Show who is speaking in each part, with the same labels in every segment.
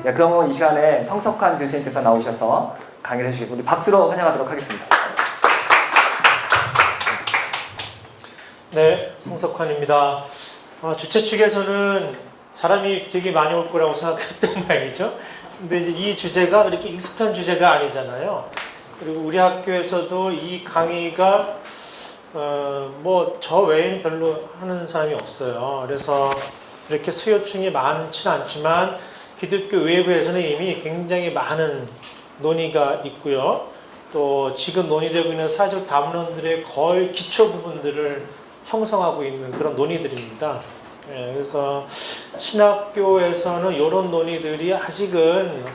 Speaker 1: 네, 그럼 이 시간에 성석환 교수님께서 나오셔서 강의를 해주시겠습니다. 우리 박수로 환영하도록 하겠습니다.
Speaker 2: 네, 성석환입니다. 주최 측에서는 사람이 되게 많이 올 거라고 생각했던 모양이죠. 근데 이제 이 주제가 그렇게 익숙한 주제가 아니잖아요. 그리고 우리 학교에서도 이 강의가 뭐 저 외에는 별로 하는 사람이 없어요. 그래서 이렇게 수요층이 많지는 않지만 기독교 외부에서는 이미 굉장히 많은 논의가 있고요. 또 지금 논의되고 있는 사회적 담론들의 거의 기초 부분들을 형성하고 있는 그런 논의들입니다. 그래서 신학교에서는 이런 논의들이 아직은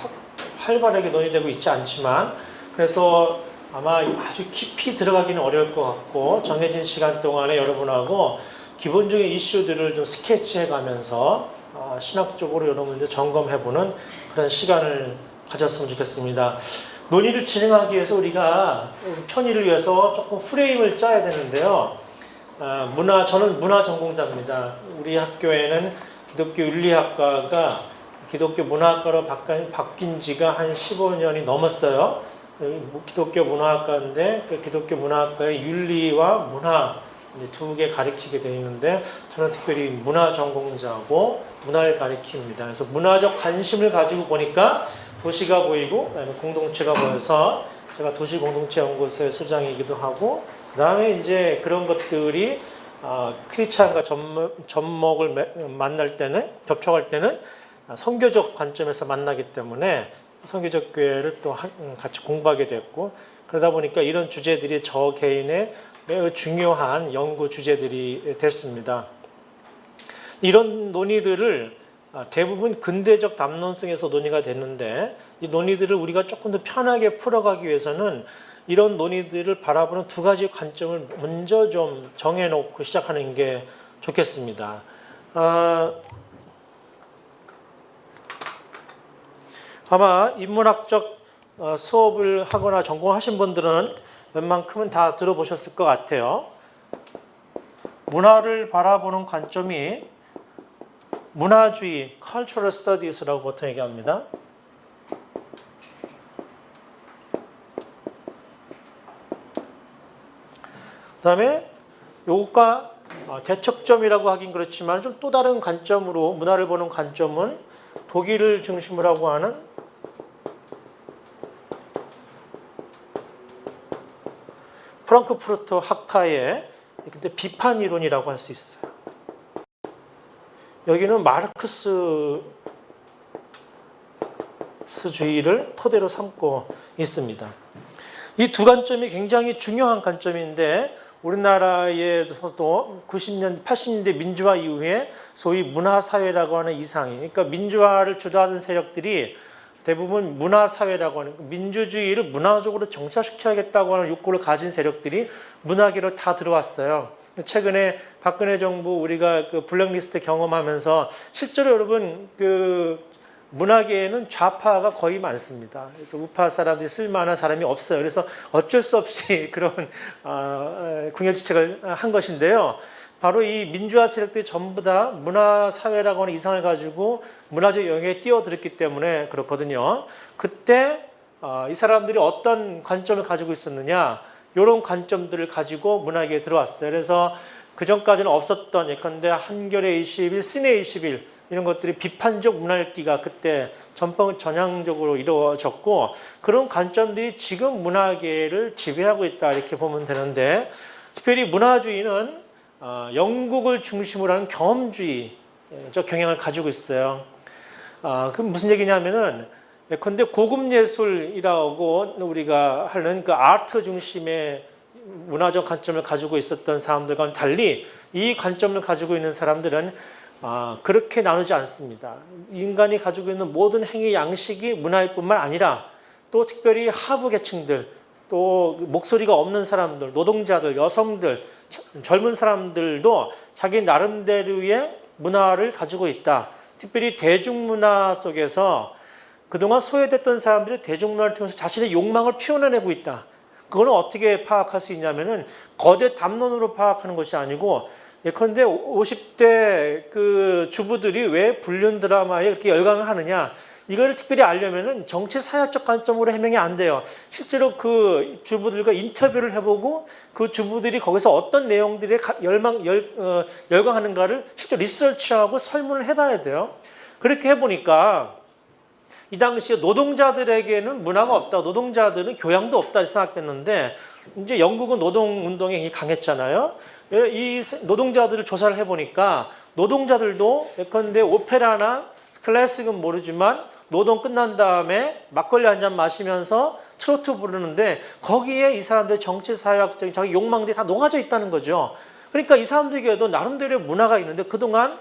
Speaker 2: 활발하게 논의되고 있지 않지만, 그래서 아마 아주 깊이 들어가기는 어려울 것 같고, 정해진 시간 동안에 여러분하고 기본적인 이슈들을 좀 스케치해 가면서 신학적으로 여러 문제 점검해보는 그런 시간을 가졌으면 좋겠습니다. 논의를 진행하기 위해서 우리가 편의를 위해서 조금 프레임을 짜야 되는데요. 저는 문화 전공자입니다. 우리 학교에는 기독교 윤리학과가 기독교 문화학과로 바뀐 지가 한 15년이 넘었어요. 기독교 문화학과인데 그 기독교 문화학과의 윤리와 문화 두 개 가리키게 되어 있는데, 저는 특별히 문화 전공자고 문화를 가리킵니다. 그래서 문화적 관심을 가지고 보니까 도시가 보이고 그다음에 공동체가 보여서 제가 도시공동체연구소의 소장이기도 하고, 그 다음에 이제 그런 것들이 크리스찬과 접목을 만날 때는, 접촉할 때는 선교적 관점에서 만나기 때문에 선교적 교회를 또 같이 공부하게 됐고, 그러다 보니까 이런 주제들이 저 개인의 매우 중요한 연구 주제들이 됐습니다. 이런 논의들을 대부분 근대적 담론성에서 논의가 됐는데, 이 논의들을 우리가 조금 더 편하게 풀어가기 위해서는 이런 논의들을 바라보는 두 가지 관점을 먼저 좀 정해놓고 시작하는 게 좋겠습니다. 아마 인문학적 수업을 하거나 전공하신 분들은 웬만큼은 다 들어보셨을 것 같아요. 문화를 바라보는 관점이 문화주의, cultural studies라고 보통 얘기합니다. 그 다음에 요것과 대척점이라고 하긴 그렇지만 좀 또 다른 관점으로 문화를 보는 관점은 독일을 중심으로 하고 하는 프랑크푸르트 학파의 근데 비판 이론이라고 할 수 있어요. 여기는 마르크스주의를 토대로 삼고 있습니다. 이 두 관점이 굉장히 중요한 관점인데, 우리나라에서도 90년, 80년대 민주화 이후에 소위 문화사회라고 하는 이상이, 그러니까 민주화를 주도하는 세력들이 대부분 문화사회라고 하는, 민주주의를 문화적으로 정착시켜야겠다고 하는 욕구를 가진 세력들이 문화계로 다 들어왔어요. 최근에 박근혜 정부 우리가 그 블랙리스트 경험하면서 실제로 여러분 그 문화계에는 좌파가 거의 많습니다. 그래서 우파 사람들이 쓸만한 사람이 없어요. 그래서 어쩔 수 없이 그런 궁여지책을 한 것인데요. 바로 이 민주화 세력들이 전부 다 문화사회라고 하는 이상을 가지고 문화적 영역에 뛰어들었기 때문에 그렇거든요. 그때 이 사람들이 어떤 관점을 가지고 있었느냐, 이런 관점들을 가지고 문화계에 들어왔어요. 그래서 그전까지는 없었던, 예컨대 한겨레 21, 시내 21 이런 것들이 비판적 문화읽기가 그때 전향적으로 이루어졌고, 그런 관점들이 지금 문화계를 지배하고 있다 이렇게 보면 되는데, 특별히 문화주의는 영국을 중심으로 하는 경험주의적 경향을 가지고 있어요. 그럼 무슨 얘기냐면은, 예컨대 고급 예술이라고 우리가 하는 그 아트 중심의 문화적 관점을 가지고 있었던 사람들과는 달리, 이 관점을 가지고 있는 사람들은 그렇게 나누지 않습니다. 인간이 가지고 있는 모든 행위 양식이 문화일 뿐만 아니라, 또 특별히 하부 계층들, 또 목소리가 없는 사람들, 노동자들, 여성들, 젊은 사람들도 자기 나름대로의 문화를 가지고 있다. 특별히 대중문화 속에서 그동안 소외됐던 사람들이 대중문화를 통해서 자신의 욕망을 표현해내고 있다. 그거는 어떻게 파악할 수 있냐면은 거대 담론으로 파악하는 것이 아니고, 예컨대 50대 그 주부들이 왜 불륜 드라마에 이렇게 열광을 하느냐, 이거를 특별히 알려면은 정치 사회적 관점으로 해명이 안 돼요. 실제로 그 주부들과 인터뷰를 해보고 그 주부들이 거기서 어떤 내용들에 열광하는가를 실제 리서치하고 설문을 해봐야 돼요. 그렇게 해보니까 이 당시에 노동자들에게는 문화가 없다, 노동자들은 교양도 없다 생각했는데 이제 영국은 노동운동이 강했잖아요. 이 노동자들을 조사를 해보니까 노동자들도 예컨대 오페라나 클래식은 모르지만 노동 끝난 다음에 막걸리 한 잔 마시면서 트로트 부르는데 거기에 이 사람들 정치 사회학적인 자기 욕망들이 다 녹아져 있다는 거죠. 그러니까 이 사람들에게도 나름대로의 문화가 있는데 그동안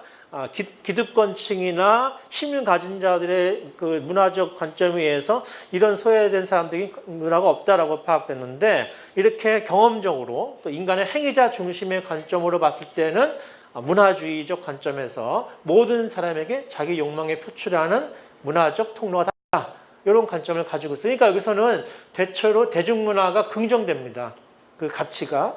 Speaker 2: 기득권층이나 힘을 가진 자들의 그 문화적 관점에 의해서 이런 소외된 사람들이 문화가 없다라고 파악됐는데 이렇게 경험적으로 또 인간의 행위자 중심의 관점으로 봤을 때는 문화주의적 관점에서 모든 사람에게 자기 욕망에 표출하는 문화적 통로가 다 이런 관점을 가지고 있어요. 그러니까 여기서는 대체로 대중문화가 긍정됩니다. 그 가치가.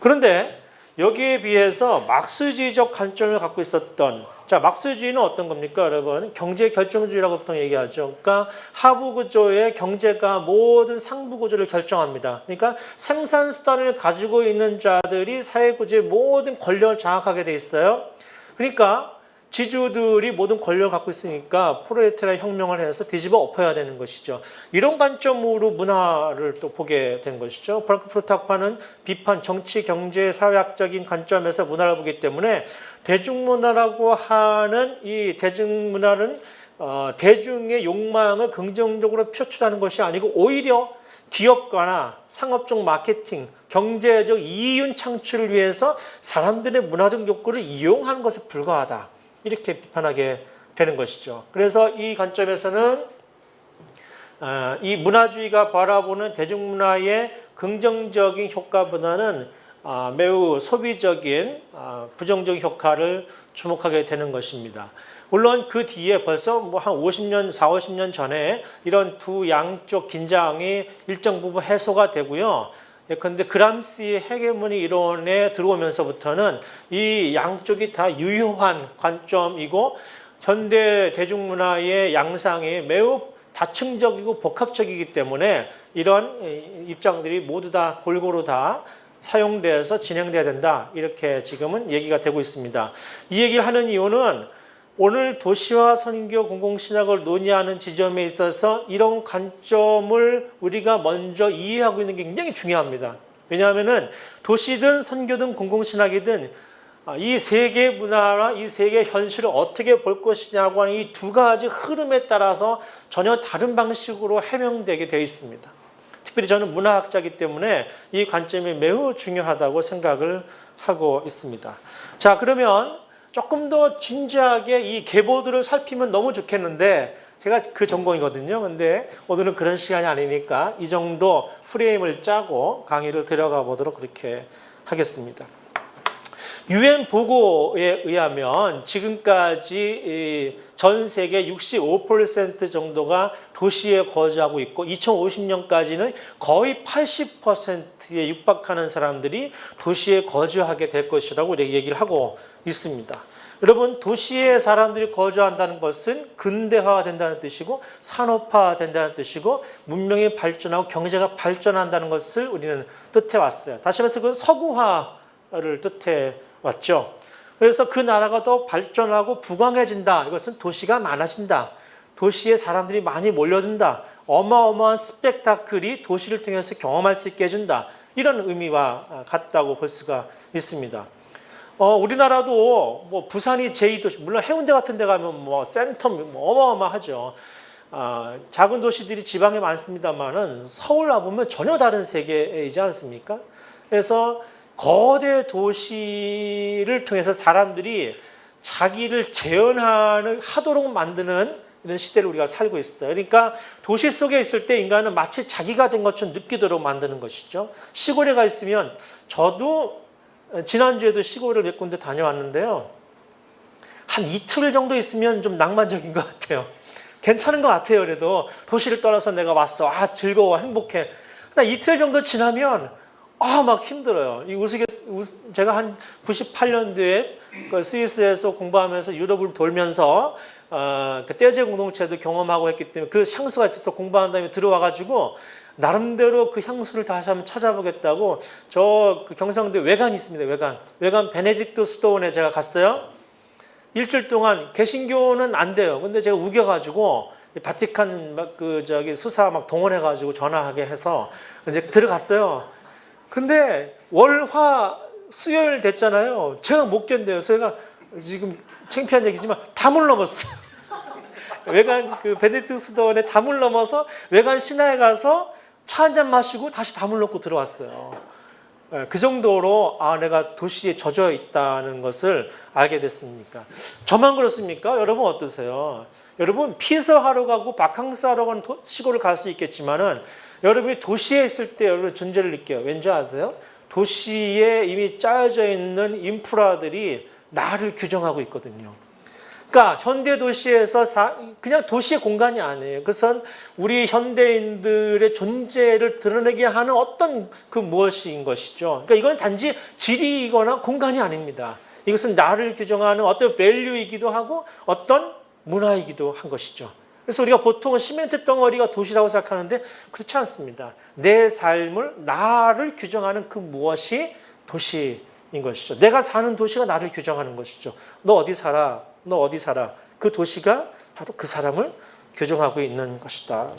Speaker 2: 그런데 여기에 비해서 막스주의적 관점을 갖고 있었던, 자, 막스주의는 어떤 겁니까, 여러분? 경제 결정주의라고 보통 얘기하죠. 그러니까 하부 구조의 경제가 모든 상부 구조를 결정합니다. 그러니까 생산 수단을 가지고 있는 자들이 사회 구조의 모든 권력을 장악하게 돼 있어요. 그러니까 지주들이 모든 권력을 갖고 있으니까 프롤레타리아 혁명을 해서 뒤집어 엎어야 되는 것이죠. 이런 관점으로 문화를 또 보게 된 것이죠. 프랑크푸르트 학파는 비판, 정치, 경제, 사회학적인 관점에서 문화를 보기 때문에 대중문화라고 하는 이 대중문화는 대중의 욕망을 긍정적으로 표출하는 것이 아니고 오히려 기업가나 상업적 마케팅, 경제적 이윤 창출을 위해서 사람들의 문화적 욕구를 이용하는 것에 불과하다. 이렇게 비판하게 되는 것이죠. 그래서 이 관점에서는 이 문화주의가 바라보는 대중문화의 긍정적인 효과보다는 매우 소비적인 부정적 효과를 주목하게 되는 것입니다. 물론 그 뒤에 벌써 뭐 한 50년, 40-50년 전에 이런 두 양쪽 긴장이 일정 부분 해소가 되고요. 그런데 그람시의 헤게모니 이론에 들어오면서부터는 이 양쪽이 다 유효한 관점이고 현대 대중문화의 양상이 매우 다층적이고 복합적이기 때문에 이런 입장들이 모두 다 골고루 다 사용돼서 진행돼야 된다. 이렇게 지금은 얘기가 되고 있습니다. 이 얘기를 하는 이유는 오늘 도시화 선교 공공신학을 논의하는 지점에 있어서 이런 관점을 우리가 먼저 이해하고 있는 게 굉장히 중요합니다. 왜냐하면 도시든 선교든 공공신학이든 이 세계 문화나 이 세계 현실을 어떻게 볼 것이냐고 하는 이 두 가지 흐름에 따라서 전혀 다른 방식으로 해명되게 되어 있습니다. 특별히 저는 문화학자이기 때문에 이 관점이 매우 중요하다고 생각을 하고 있습니다. 자, 그러면 조금 더 진지하게 이 계보들을 살피면 너무 좋겠는데 제가 그 전공이거든요. 근데 오늘은 그런 시간이 아니니까 이 정도 프레임을 짜고 강의를 들어가 보도록 그렇게 하겠습니다. UN 보고에 의하면 지금까지 전 세계 65% 정도가 도시에 거주하고 있고 2050년까지는 거의 80%에 육박하는 사람들이 도시에 거주하게 될 것이라고 이렇게 얘기를 하고 있습니다. 여러분, 도시에 사람들이 거주한다는 것은 근대화가 된다는 뜻이고 산업화된다는 뜻이고 문명이 발전하고 경제가 발전한다는 것을 우리는 뜻해 왔어요. 다시 말해서 그건 서구화를 뜻해 왔죠. 그래서 그 나라가 더 발전하고 부강해진다. 이것은 도시가 많아진다. 도시에 사람들이 많이 몰려든다. 어마어마한 스펙타클이 도시를 통해서 경험할 수 있게 해준다. 이런 의미와 같다고 볼 수가 있습니다. 우리나라도 뭐 부산이 제2도시, 물론 해운대 같은 데 가면 뭐 센터 어마어마하죠. 작은 도시들이 지방에 많습니다만은 서울 와보면 전혀 다른 세계이지 않습니까? 그래서 거대 도시를 통해서 사람들이 자기를 재현하도록 만드는 이런 시대를 우리가 살고 있어요. 그러니까 도시 속에 있을 때 인간은 마치 자기가 된 것처럼 느끼도록 만드는 것이죠. 시골에 가 있으면 저도 지난주에도 시골을 몇 군데 다녀왔는데요. 한 이틀 정도 있으면 좀 낭만적인 것 같아요. 괜찮은 것 같아요. 그래도 도시를 떠나서 내가 왔어. 즐거워, 행복해. 근데 이틀 정도 지나면 막 힘들어요. 제가 한 98년도에 그 스위스에서 공부하면서 유럽을 돌면서 그 떼제 공동체도 경험하고 했기 때문에 그 향수가 있어서 공부한 다음에 들어와가지고 나름대로 그 향수를 다시 한번 찾아보겠다고 저 그 경상도에 외관이 있습니다. 외관 베네딕트 수도원에 제가 갔어요. 일주일 동안 개신교는 안 돼요. 근데 제가 우겨가지고 바티칸 수사 동원해가지고 전화하게 해서 이제 들어갔어요. 근데 월화 수요일 됐잖아요. 제가 못 견뎌요. 제가 지금 창피한 얘기지만 담을 넘었어요. 외관 그 베네딕트 수도원에 담을 넘어서 외관 신화에 가서 차 한잔 마시고 다시 담을 놓고 들어왔어요. 그 정도로 내가 도시에 젖어 있다는 것을 알게 됐습니까? 저만 그렇습니까? 여러분 어떠세요? 여러분 피서하러 가고 바캉스 하러 가는 시골을 갈 수 있겠지만은 여러분이 도시에 있을 때 여러분 존재를 느껴요. 왠지 아세요? 도시에 이미 짜여져 있는 인프라들이 나를 규정하고 있거든요. 그러니까 현대 도시에서 그냥 도시의 공간이 아니에요. 그것은 우리 현대인들의 존재를 드러내게 하는 어떤 그 무엇인 것이죠. 그러니까 이건 단지 질이거나 공간이 아닙니다. 이것은 나를 규정하는 어떤 밸류이기도 하고 어떤 문화이기도 한 것이죠. 그래서 우리가 보통 시멘트 덩어리가 도시라고 생각하는데 그렇지 않습니다. 내 삶을 나를 규정하는 그 무엇이 도시인 것이죠. 내가 사는 도시가 나를 규정하는 것이죠. 너 어디 살아? 너 어디 살아? 그 도시가 바로 그 사람을 규정하고 있는 것이다.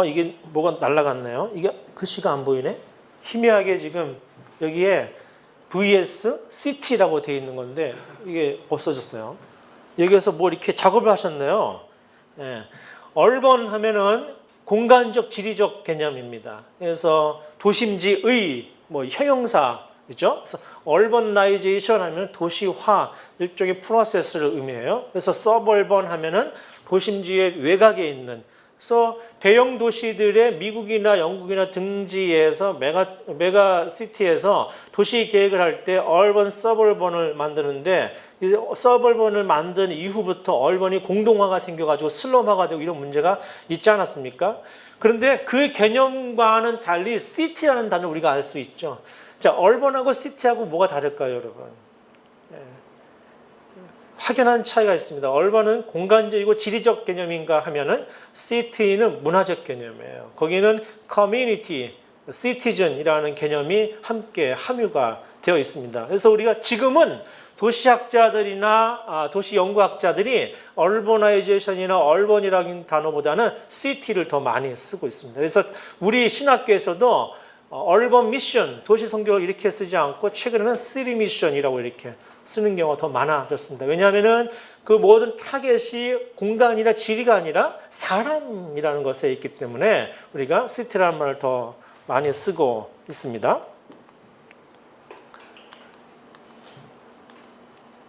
Speaker 2: 이게 뭐가 날아갔네요. 이게 글씨가 안 보이네. 희미하게 지금 여기에 VS City라고 되어 있는 건데 이게 없어졌어요. 여기에서 뭐 이렇게 작업을 하셨네요. 예. 얼번 하면은 공간적 지리적 개념입니다. 그래서 도심지의 형용사 그죠? 그래서 얼버나이제이션 하면 도시화 일종의 프로세스를 의미해요. 그래서 서벌번 하면은 도심지의 외곽에 있는 그래서 대형 도시들의 미국이나 영국이나 등지에서 메가 시티에서 도시 계획을 할 때 얼번 서벌번을 만드는데 서벌번을 만든 이후부터 얼번이 공동화가 생겨가지고 슬럼화가 되고 이런 문제가 있지 않았습니까? 그런데 그 개념과는 달리 시티라는 단어를 우리가 알 수 있죠. 자, 얼번하고 시티하고 뭐가 다를까요, 여러분? 확연한 차이가 있습니다. 얼번은 공간적이고 지리적 개념인가 하면은 시티는 문화적 개념이에요. 거기는 커뮤니티, 시티즌이라는 개념이 함께 함유가 되어 있습니다. 그래서 우리가 지금은 도시학자들이나 도시 연구학자들이 얼버나이제이션이나 얼번이라는 단어보다는 시티를 더 많이 쓰고 있습니다. 그래서 우리 신학교에서도 얼번 미션, 도시 성경을 이렇게 쓰지 않고 최근에는 시티 미션이라고 이렇게 쓰는 경우가 더 많아졌습니다. 왜냐하면은 그 모든 타겟이 공간이나 지리가 아니라 사람이라는 것에 있기 때문에 우리가 시티라는 말을 더 많이 쓰고 있습니다.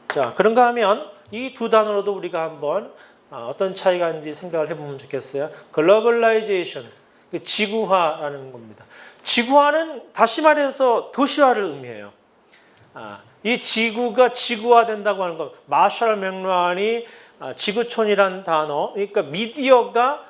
Speaker 2: 자, 그런가 하면 이 두 단어로도 우리가 한번 어떤 차이가 있는지 생각을 해보면 좋겠어요. 글로벌라이제이션, 지구화라는 겁니다. 지구화는 다시 말해서 도시화를 의미해요. 이 지구가 지구화된다고 하는 것, 마셜 맥루한이 지구촌이라는 단어, 그러니까 미디어가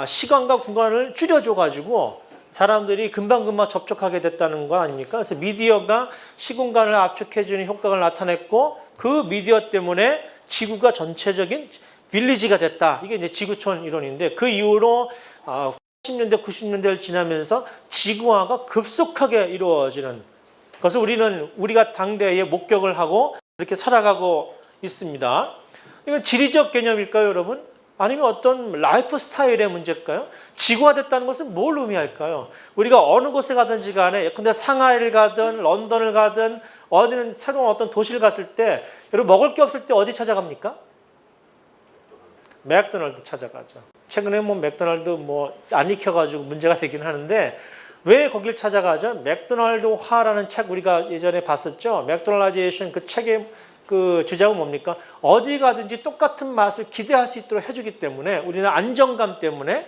Speaker 2: 시간과 공간을 줄여줘가지고 사람들이 금방금방 접촉하게 됐다는 거 아닙니까? 그래서 미디어가 시공간을 압축해주는 효과를 나타냈고 그 미디어 때문에 지구가 전체적인 빌리지가 됐다. 이게 이제 지구촌 이론인데 그 이후로 80년대, 90년대를 지나면서 지구화가 급속하게 이루어지는 그래서 우리가 당대에 목격을 하고 이렇게 살아가고 있습니다. 이건 지리적 개념일까요, 여러분? 아니면 어떤 라이프 스타일의 문제일까요? 지구화됐다는 것은 뭘 의미할까요? 우리가 어느 곳에 가든지 간에 근데 상하이를 가든 런던을 가든 어디는 새로운 어떤 도시를 갔을 때 여러분 먹을 게 없을 때 어디 찾아갑니까? 맥도날드 찾아가죠. 최근에 맥도날드 안 익혀가지고 문제가 되긴 하는데 왜 거길 찾아가죠? 맥도날드화라는 책 우리가 예전에 봤었죠. 맥도날라이제이션 그 책의 그 주장은 뭡니까? 어디 가든지 똑같은 맛을 기대할 수 있도록 해주기 때문에 우리는 안정감 때문에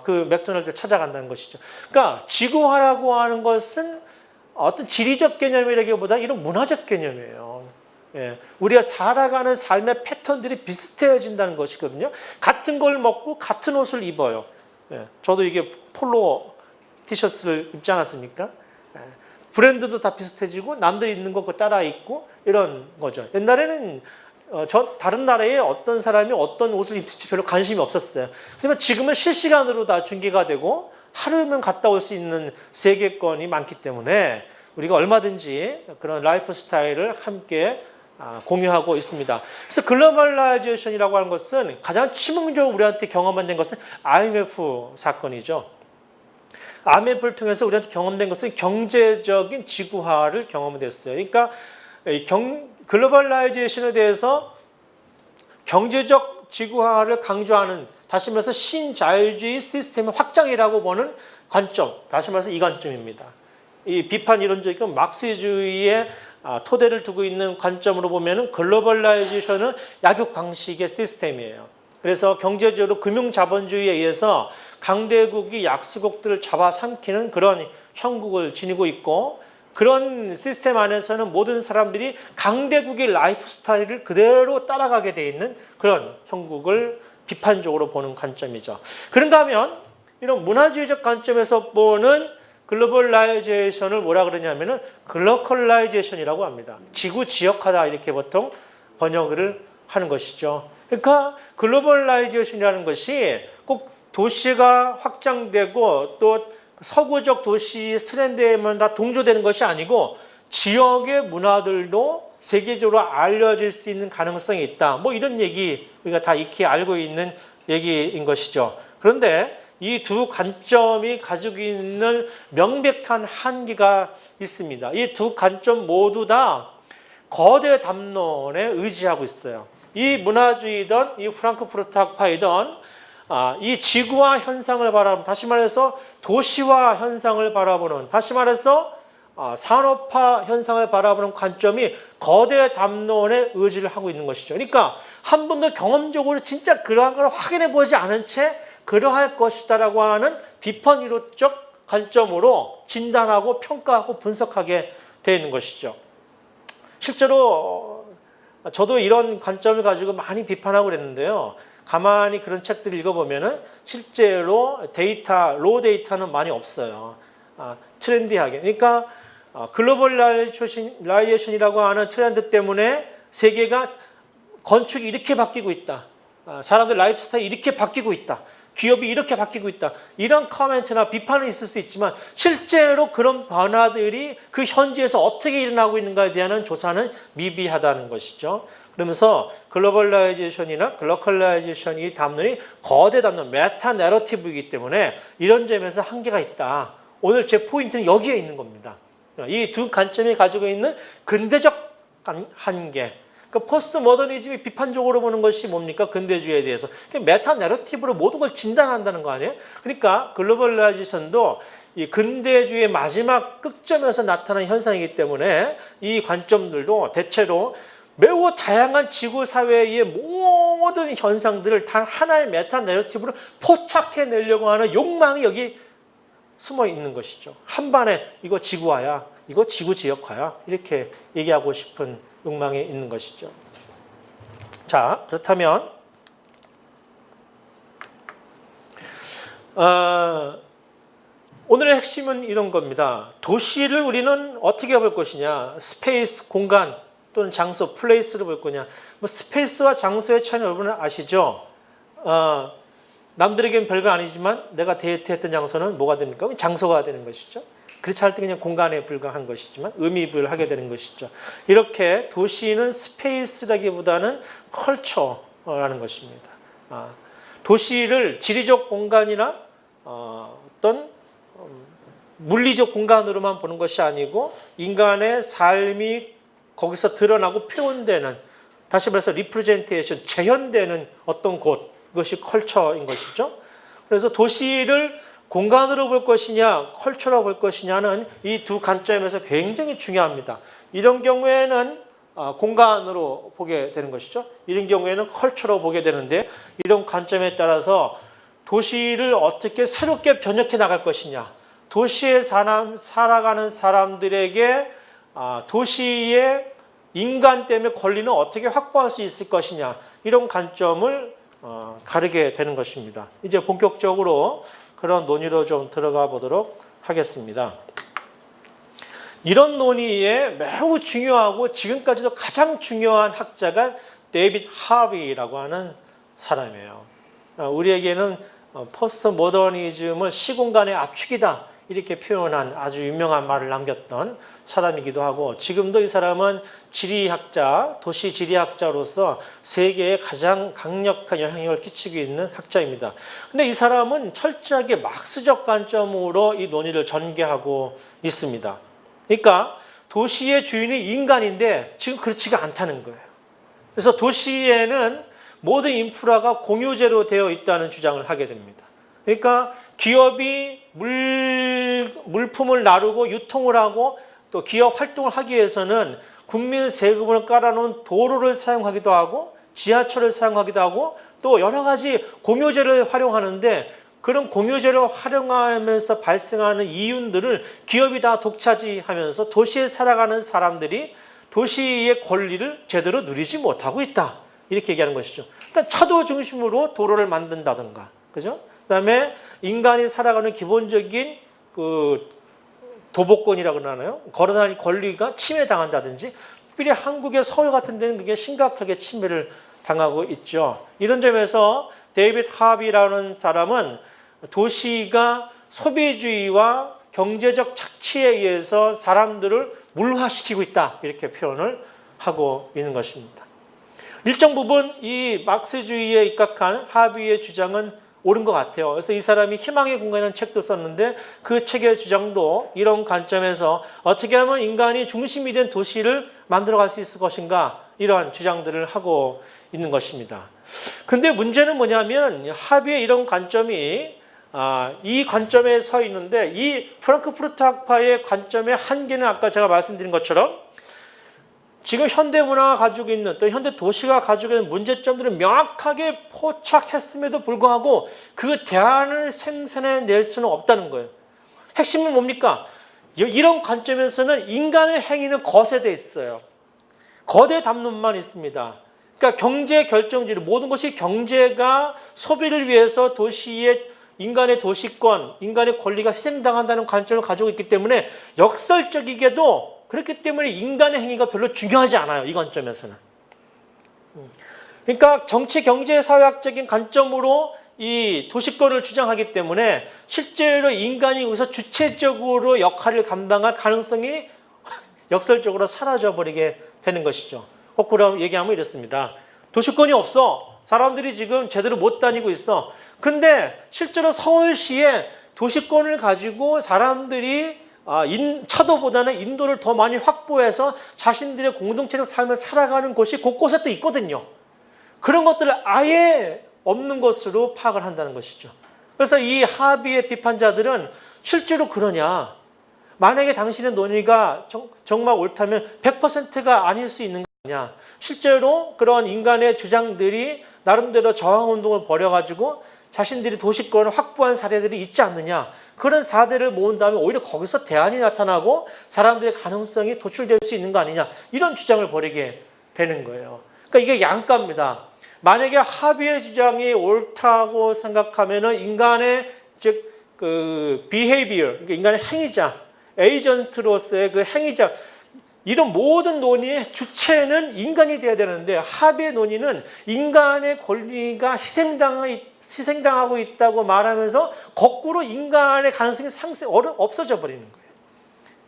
Speaker 2: 그 맥도날드를 찾아간다는 것이죠. 그러니까 지구화라고 하는 것은 어떤 지리적 개념이라기보다 이런 문화적 개념이에요. 예, 우리가 살아가는 삶의 패턴들이 비슷해진다는 것이거든요. 같은 걸 먹고 같은 옷을 입어요. 예, 저도 이게 폴로 티셔츠를 입지 않았습니까? 브랜드도 다 비슷해지고 남들이 있는 거 그거 따라 입고 이런 거죠. 옛날에는 다른 나라에 어떤 사람이 어떤 옷을 입을지 별로 관심이 없었어요. 하지만 지금은 실시간으로 다 중계가 되고 하루면 갔다 올 수 있는 세계권이 많기 때문에 우리가 얼마든지 그런 라이프 스타일을 함께 공유하고 있습니다. 그래서 글로벌라이제이션이라고 하는 것은 가장 치명적으로 우리한테 경험한 것은 IMF 사건이죠. IMF를 통해서 우리한테 경험된 것은 경제적인 지구화를 경험됐어요. 그러니까 글로벌라이제이션에 대해서 경제적 지구화를 강조하는, 다시 말해서 신자유주의 시스템의 확장이라고 보는 관점, 다시 말해서 이 관점입니다. 이 비판 이론적인 막스주의의 토대를 두고 있는 관점으로 보면은 글로벌라이제이션은 약육 강식의 시스템이에요. 그래서 경제적으로 금융자본주의에 의해서 강대국이 약소국들을 잡아삼키는 그런 형국을 지니고 있고, 그런 시스템 안에서는 모든 사람들이 강대국의 라이프 스타일을 그대로 따라가게 돼 있는 그런 형국을 비판적으로 보는 관점이죠. 그런가 하면 이런 문화주의적 관점에서 보는 글로벌라이제이션을 뭐라 그러냐면은 글로컬라이제이션이라고 합니다. 지구 지역화다 이렇게 보통 번역을 하는 것이죠. 그러니까 글로벌라이제이션이라는 것이 꼭 도시가 확장되고 또 서구적 도시 트렌드에만 다 동조되는 것이 아니고 지역의 문화들도 세계적으로 알려질 수 있는 가능성이 있다. 뭐 이런 얘기 우리가 다 익히 알고 있는 얘기인 것이죠. 그런데 이 두 관점이 가지고 있는 명백한 한계가 있습니다. 이 두 관점 모두 다 거대 담론에 의지하고 있어요. 이 문화주의든 이 프랑크푸르트 학파이든 이 지구화 현상을 바라보는, 다시 말해서 도시화 현상을 바라보는, 다시 말해서 산업화 현상을 바라보는 관점이 거대 담론에 의지를 하고 있는 것이죠. 그러니까 한 번도 경험적으로 진짜 그러한 걸 확인해 보지 않은 채 그러할 것이다라고 하는 비판 이론적 관점으로 진단하고 평가하고 분석하게 되어 있는 것이죠. 실제로 저도 이런 관점을 가지고 많이 비판하고 그랬는데요. 가만히 그런 책들을 읽어보면은 실제로 로 데이터는 많이 없어요. 트렌디하게. 그러니까 글로벌라이제이션이라고 하는 트렌드 때문에 세계가 건축이 이렇게 바뀌고 있다. 사람들 라이프 스타일이 이렇게 바뀌고 있다. 기업이 이렇게 바뀌고 있다. 이런 코멘트나 비판은 있을 수 있지만 실제로 그런 변화들이 그 현지에서 어떻게 일어나고 있는가에 대한 조사는 미비하다는 것이죠. 그러면서 글로벌라이제이션이나 글로컬라이제이션 이 담론이 거대 담론, 메타 내러티브이기 때문에 이런 점에서 한계가 있다. 오늘 제 포인트는 여기에 있는 겁니다. 이 두 관점이 가지고 있는 근대적 한계. 그러니까 포스트 모더니즘이 비판적으로 보는 것이 뭡니까? 근대주의에 대해서. 메타 내러티브로 모든 걸 진단한다는 거 아니에요? 그러니까 글로벌라이제이션도 이 근대주의의 마지막 끝점에서 나타나는 현상이기 때문에 이 관점들도 대체로 매우 다양한 지구 사회의 모든 현상들을 단 하나의 메타 내러티브로 포착해내려고 하는 욕망이 여기 숨어 있는 것이죠. 한반에 이거 지구화야, 이거 지구 지역화야 이렇게 얘기하고 싶은 욕망이 있는 것이죠. 자, 그렇다면 오늘의 핵심은 이런 겁니다. 도시를 우리는 어떻게 볼 것이냐, 스페이스, 공간 또는 장소, 플레이스를 볼 거냐. 뭐 스페이스와 장소의 차이는 여러분은 아시죠? 남들에게는 별거 아니지만 내가 데이트했던 장소는 뭐가 됩니까? 장소가 되는 것이죠. 그렇지 않을 때 그냥 공간에 불과한 것이지만 의미를 하게 되는 것이죠. 이렇게 도시는 스페이스라기보다는 컬처라는 것입니다. 도시를 지리적 공간이나 어떤 물리적 공간으로만 보는 것이 아니고 인간의 삶이 거기서 드러나고 표현되는, 다시 말해서 리프레젠테이션, 재현되는 어떤 곳, 이것이 컬처인 것이죠. 그래서 도시를 공간으로 볼 것이냐, 컬처로 볼 것이냐는 이 두 관점에서 굉장히 중요합니다. 이런 경우에는 공간으로 보게 되는 것이죠. 이런 경우에는 컬처로 보게 되는데, 이런 관점에 따라서 도시를 어떻게 새롭게 변혁해 나갈 것이냐, 도시에 살아가는 사람들에게 도시의 인간 때문에 권리는 어떻게 확보할 수 있을 것이냐, 이런 관점을 가르게 되는 것입니다. 이제 본격적으로 그런 논의로 좀 들어가 보도록 하겠습니다. 이런 논의에 매우 중요하고 지금까지도 가장 중요한 학자가 데이빗 하비라고 하는 사람이에요. 우리에게는 포스트 모더니즘을 시공간의 압축이다 이렇게 표현한 아주 유명한 말을 남겼던 사람이기도 하고, 지금도 이 사람은 지리학자, 도시 지리학자로서 세계에 가장 강력한 영향력을 끼치고 있는 학자입니다. 근데 이 사람은 철저하게 막스적 관점으로 이 논의를 전개하고 있습니다. 그러니까 도시의 주인이 인간인데 지금 그렇지가 않다는 거예요. 그래서 도시에는 모든 인프라가 공유제로 되어 있다는 주장을 하게 됩니다. 그러니까 기업이 물품을 나르고 유통을 하고 또 기업 활동을 하기 위해서는 국민 세금을 깔아놓은 도로를 사용하기도 하고 지하철을 사용하기도 하고 또 여러 가지 공유제를 활용하는데, 그런 공유제를 활용하면서 발생하는 이윤들을 기업이 다 독차지하면서 도시에 살아가는 사람들이 도시의 권리를 제대로 누리지 못하고 있다. 이렇게 얘기하는 것이죠. 일단 차도 중심으로 도로를 만든다든가, 그죠? 그다음에 인간이 살아가는 기본적인 그 도보권이라고 그러나요? 걸어다닐 권리가 침해당한다든지, 특별히 한국의 서울 같은 데는 그게 심각하게 침해를 당하고 있죠. 이런 점에서 데이빗 하비라는 사람은 도시가 소비주의와 경제적 착취에 의해서 사람들을 물화시키고 있다 이렇게 표현을 하고 있는 것입니다. 일정 부분 이 막스주의에 입각한 하비의 주장은 옳은 것 같아요. 그래서 이 사람이 희망의 공간이라는 책도 썼는데 그 책의 주장도 이런 관점에서 어떻게 하면 인간이 중심이 된 도시를 만들어갈 수 있을 것인가, 이러한 주장들을 하고 있는 것입니다. 그런데 문제는 뭐냐면 하비의 이런 관점이 이 관점에 서 있는데, 이 프랑크푸르트 학파의 관점의 한계는 아까 제가 말씀드린 것처럼 지금 현대 문화가 가지고 있는, 또 현대 도시가 가지고 있는 문제점들을 명확하게 포착했음에도 불구하고 그 대안을 생산해낼 수는 없다는 거예요. 핵심은 뭡니까? 이런 관점에서는 인간의 행위는 거세되어 있어요. 거대 담론만 있습니다. 그러니까 경제 결정지로 모든 것이 경제가 소비를 위해서 도시의 인간의 도시권, 인간의 권리가 희생당한다는 관점을 가지고 있기 때문에 역설적이게도, 그렇기 때문에 인간의 행위가 별로 중요하지 않아요. 이 관점에서는. 그러니까 정치, 경제, 사회학적인 관점으로 이 도시권을 주장하기 때문에 실제로 인간이 여기서 주체적으로 역할을 감당할 가능성이 역설적으로 사라져버리게 되는 것이죠. 거꾸로 얘기하면 이렇습니다. 도시권이 없어. 사람들이 지금 제대로 못 다니고 있어. 근데 실제로 서울시에 도시권을 가지고 사람들이 차도보다는 인도를 더 많이 확보해서 자신들의 공동체적 삶을 살아가는 곳이 곳곳에 또 있거든요. 그런 것들을 아예 없는 것으로 파악을 한다는 것이죠. 그래서 이 하비의 비판자들은 실제로 그러냐? 만약에 당신의 논의가 정말 옳다면 100%가 아닐 수 있는 거 아니냐? 실제로 그런 인간의 주장들이 나름대로 저항운동을 벌여가지고 자신들이 도시권을 확보한 사례들이 있지 않느냐. 그런 사례를 모은 다음에 오히려 거기서 대안이 나타나고 사람들의 가능성이 도출될 수 있는 거 아니냐. 이런 주장을 벌이게 되는 거예요. 그러니까 이게 양가입니다. 만약에 하비의 주장이 옳다고 생각하면은 인간의 그 behavior, 그러니까 인간의 행위자, 에이전트로서의 그 행위자, 이런 모든 논의의 주체는 인간이 되어야 되는데, 하비의 논의는 인간의 권리가 희생당하고 있다고 말하면서 거꾸로 인간의 가능성이 없어져 버리는 거예요.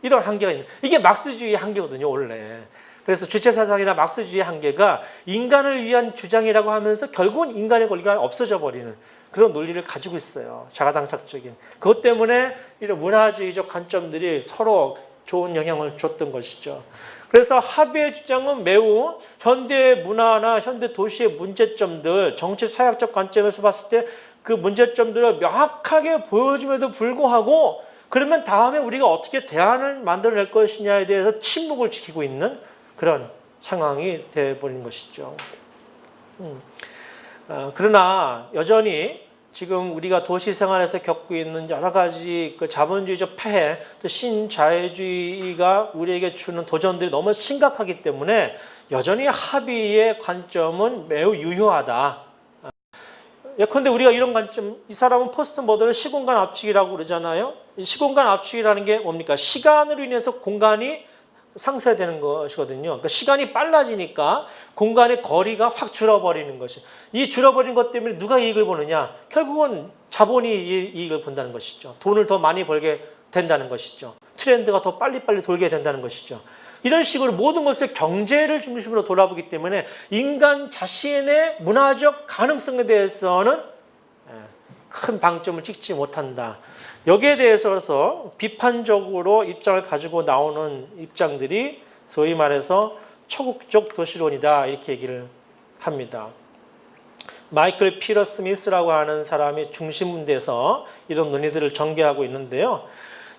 Speaker 2: 이런 한계가 있는, 이게 막스주의의 한계거든요, 원래. 그래서 주체사상이나 막스주의의 한계가 인간을 위한 주장이라고 하면서 결국은 인간의 권리가 없어져 버리는 그런 논리를 가지고 있어요. 자가당착적인. 그것 때문에 이런 문화주의적 관점들이 서로 좋은 영향을 줬던 것이죠. 그래서 하비의 주장은 매우 현대 문화나 현대 도시의 문제점들, 정치 사회학적 관점에서 봤을 때 그 문제점들을 명확하게 보여줌에도 불구하고, 그러면 다음에 우리가 어떻게 대안을 만들어낼 것이냐에 대해서 침묵을 지키고 있는 그런 상황이 되어버린 것이죠. 그러나 여전히 지금 우리가 도시 생활에서 겪고 있는 여러 가지 그 자본주의적 폐해, 또 신자유주의가 우리에게 주는 도전들이 너무 심각하기 때문에 여전히 하비의 관점은 매우 유효하다. 예컨대 우리가 이런 관점, 이 사람은 포스트 모던은 시공간 압축이라고 그러잖아요. 이 시공간 압축이라는 게 뭡니까? 시간으로 인해서 공간이 상쇄되는 것이거든요. 그러니까 시간이 빨라지니까 공간의 거리가 확 줄어버리는 것이. 이 줄어버린 것 때문에 누가 이익을 보느냐? 결국은 자본이 이익을 본다는 것이죠. 돈을 더 많이 벌게 된다는 것이죠. 트렌드가 더 빨리빨리 돌게 된다는 것이죠. 이런 식으로 모든 것을 경제를 중심으로 돌아보기 때문에 인간 자신의 문화적 가능성에 대해서는 큰 방점을 찍지 못한다. 여기에 대해서 비판적으로 입장을 가지고 나오는 입장들이 소위 말해서 초국적 도시론이다 이렇게 얘기를 합니다. 마이클 피터 스미스라고 하는 사람이 중심돼서 이런 논의들을 전개하고 있는데요.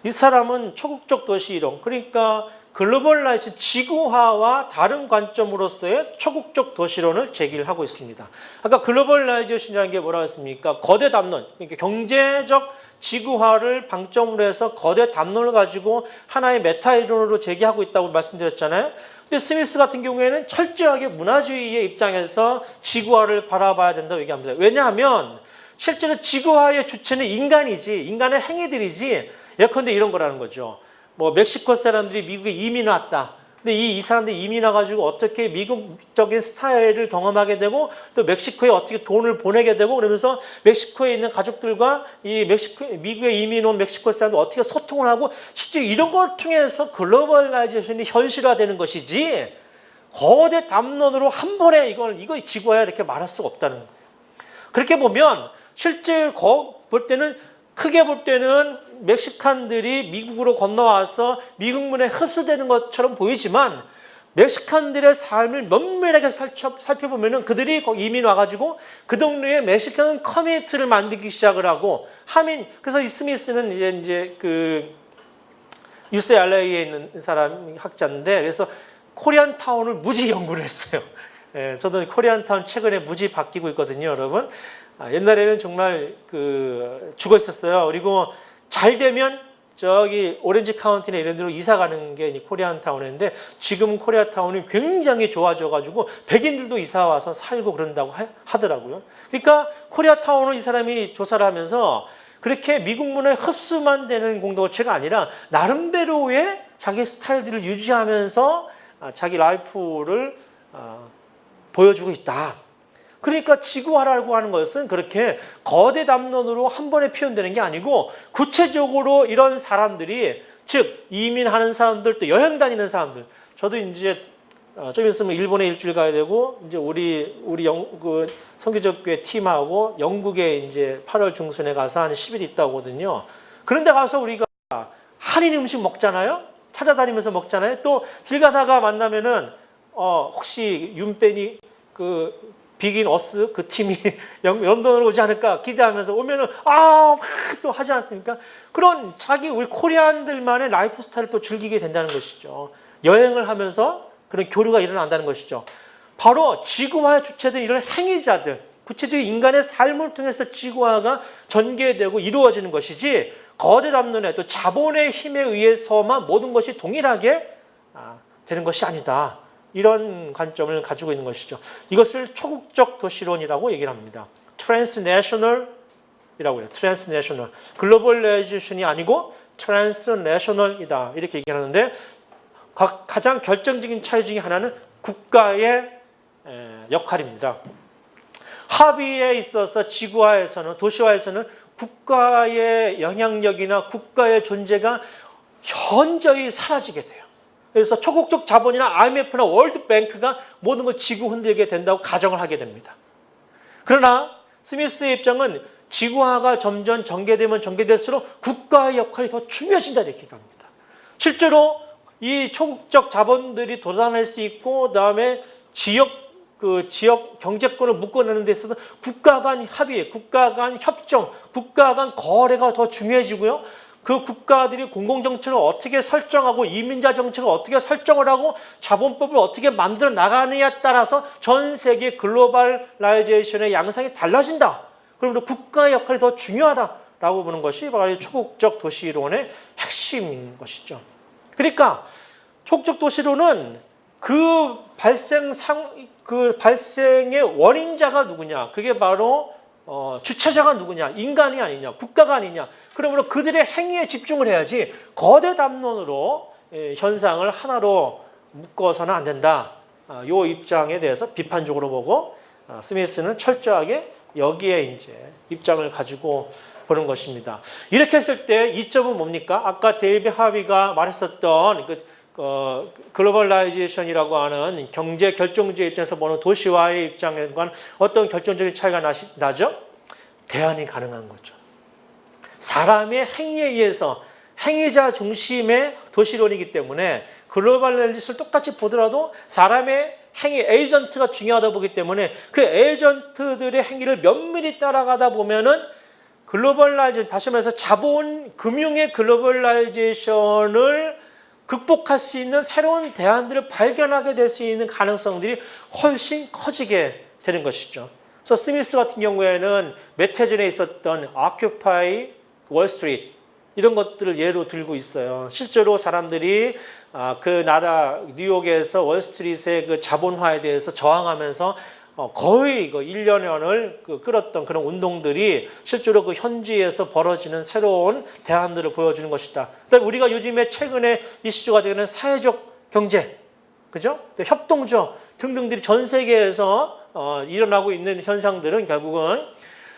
Speaker 2: 이 사람은 초국적 도시이론, 그러니까 글로벌라이즈 지구화와 다른 관점으로서의 초국적 도시론을 제기를 하고 있습니다. 아까 글로벌라이제이션이라는 게 뭐라고 했습니까? 거대 담론, 그러니까 경제적 지구화를 방점으로 해서 거대 담론을 가지고 하나의 메타 이론으로 제기하고 있다고 말씀드렸잖아요. 근데 스미스 같은 경우에는 철저하게 문화주의의 입장에서 지구화를 바라봐야 된다고 얘기합니다. 왜냐하면 실제로 지구화의 주체는 인간이지, 인간의 행위들이지, 예컨대 이런 거라는 거죠. 뭐 멕시코 사람들이 미국에 이민 왔다. 근데 이 사람들이 이민 와가지고 어떻게 미국적인 스타일을 경험하게 되고 또 멕시코에 어떻게 돈을 보내게 되고 그러면서 멕시코에 있는 가족들과 이 미국에 이민 온 멕시코 사람들 어떻게 소통을 하고 실제 이런 걸 통해서 글로벌라이제이션이 현실화되는 것이지 거대 담론으로 한 번에 이거 지구화야 이렇게 말할 수가 없다는 거예요. 그렇게 보면 실제 볼 때는 크게 볼 때는 멕시칸들이 미국으로 건너와서 미국 문화에 흡수되는 것처럼 보이지만 멕시칸들의 삶을 면밀하게 살펴보면 그들이 거기 이민 와가지고 그 동네에 멕시칸 커뮤니티를 만들기 시작을 하고 그래서 이 스미스는 이제 그 UCLA에 있는 사람 학자인데 그래서 코리안 타운을 무지 연구를 했어요. 예, 저도 코리안 타운 최근에 무지 바뀌고 있거든요, 여러분. 옛날에는 정말 죽어 있었어요. 그리고 잘 되면 저기 오렌지 카운티나 이런 데로 이사 가는 게 코리안 타운인데 지금 코리아 타운이 굉장히 좋아져가지고 백인들도 이사 와서 살고 그런다고 하더라고요. 그러니까 코리아 타운을 이 사람이 조사를 하면서 그렇게 미국 문화에 흡수만 되는 공동체가 아니라 나름대로의 자기 스타일들을 유지하면서 자기 라이프를 보여주고 있다. 그러니까 지구화라고 하는 것은 그렇게 거대 담론으로 한 번에 표현되는 게 아니고 구체적으로 이런 사람들이 즉 이민하는 사람들 또 여행 다니는 사람들 저도 이제 좀 있으면 일본에 일주일 가야 되고 이제 우리 선교적 교회 팀하고 영국에 이제 8월 중순에 가서 한 10일 있다 오거든요. 그런데 가서 우리가 한인 음식 먹잖아요. 찾아다니면서 먹잖아요. 또 길 가다가 만나면은 혹시 윤빼니 비긴 어스 그 팀이 런던으로 오지 않을까 기대하면서 오면은 막 또 하지 않습니까? 그런 우리 코리안들만의 라이프 스타일을 또 즐기게 된다는 것이죠. 여행을 하면서 그런 교류가 일어난다는 것이죠. 바로 지구화의 주체들 이런 행위자들, 구체적인 인간의 삶을 통해서 지구화가 전개되고 이루어지는 것이지 거대 담론에 또 자본의 힘에 의해서만 모든 것이 동일하게 되는 것이 아니다. 이런 관점을 가지고 있는 것이죠. 이것을 초국적 도시론이라고 얘기를 합니다. 트랜스내셔널이라고 해요. 트랜스내셔널. 글로벌라이제이션이 아니고 트랜스내셔널이다. 이렇게 얘기하는데 가장 결정적인 차이 중에 하나는 국가의 역할입니다. 합의에 있어서 지구화에서는 도시화에서는 국가의 영향력이나 국가의 존재가 현저히 사라지게 돼요. 그래서 초국적 자본이나 IMF나 월드뱅크가 모든 걸 지구 흔들게 된다고 가정을 하게 됩니다. 그러나 스미스의 입장은 지구화가 점점 전개되면 전개될수록 국가의 역할이 더 중요해진다 이렇게 얘기합니다. 실제로 이 초국적 자본들이 도달할 수 있고 그다음에 지역 경제권을 묶어내는 데 있어서 국가 간 합의, 국가 간 협정, 국가 간 거래가 더 중요해지고요. 그 국가들이 공공정책을 어떻게 설정하고 이민자 정책을 어떻게 설정을 하고 자본법을 어떻게 만들어 나가느냐에 따라서 전 세계 글로벌라이제이션의 양상이 달라진다. 그러므로 국가의 역할이 더 중요하다라고 보는 것이 바로 초국적 도시론의 핵심인 것이죠. 그러니까 초국적 도시론은 그 발생의 원인자가 누구냐? 그게 바로 주체자가 누구냐? 인간이 아니냐? 국가가 아니냐? 그러므로 그들의 행위에 집중을 해야지 거대 담론으로 현상을 하나로 묶어서는 안 된다. 이 입장에 대해서 비판적으로 보고 스미스는 철저하게 여기에 이제 입장을 가지고 보는 것입니다. 이렇게 했을 때 이점은 뭡니까? 아까 데이비 하비가 말했었던 글로벌라이제이션이라고 하는 경제 결정주의 입장에서 보는 도시화의 입장과 어떤 결정적인 차이가 나죠? 대안이 가능한 거죠. 사람의 행위에 의해서 행위자 중심의 도시론이기 때문에 글로벌라이제이션을 똑같이 보더라도 사람의 행위, 에이전트가 중요하다 보기 때문에 그 에이전트들의 행위를 면밀히 따라가다 보면은 글로벌라이제이션, 다시 말해서 자본, 금융의 글로벌라이제이션을 극복할 수 있는 새로운 대안들을 발견하게 될 수 있는 가능성들이 훨씬 커지게 되는 것이죠. 그래서 스미스 같은 경우에는 몇 해 전에 있었던 Occupy Wall Street 이런 것들을 예로 들고 있어요. 실제로 사람들이 그 나라 뉴욕에서 월스트리트의 그 자본화에 대해서 저항하면서 거의 1년을 끌었던 그런 운동들이 실제로 그 현지에서 벌어지는 새로운 대안들을 보여주는 것이다. 그다음에 우리가 요즘에 최근에 이슈가 되는 사회적 경제, 그죠? 협동조 등등들이 전 세계에서 일어나고 있는 현상들은 결국은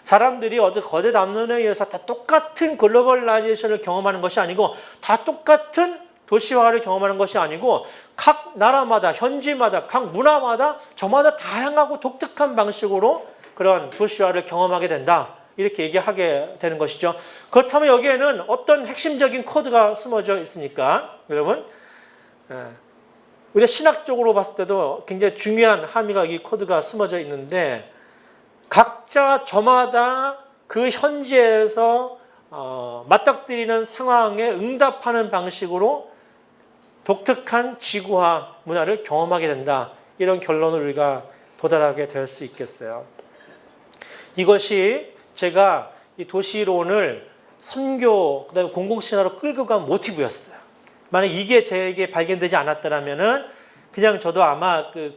Speaker 2: 사람들이 거대 담론에 의해서 다 똑같은 글로벌라이제이션을 경험하는 것이 아니고 다 똑같은 도시화를 경험하는 것이 아니고 각 나라마다 현지마다 각 문화마다 저마다 다양하고 독특한 방식으로 그런 도시화를 경험하게 된다. 이렇게 얘기하게 되는 것이죠. 그렇다면 여기에는 어떤 핵심적인 코드가 숨어져 있습니까? 여러분, 우리가 신학적으로 봤을 때도 굉장히 중요한 함의가 이 코드가 숨어져 있는데 각자 저마다 그 현지에서 맞닥뜨리는 상황에 응답하는 방식으로 독특한 지구화 문화를 경험하게 된다. 이런 결론을 우리가 도달하게 될 수 있겠어요. 이것이 제가 이 도시론을 선교, 그다음에 공공신화로 끌고 간 모티브였어요. 만약 이게 제게 발견되지 않았더라면은 그냥 저도 아마 그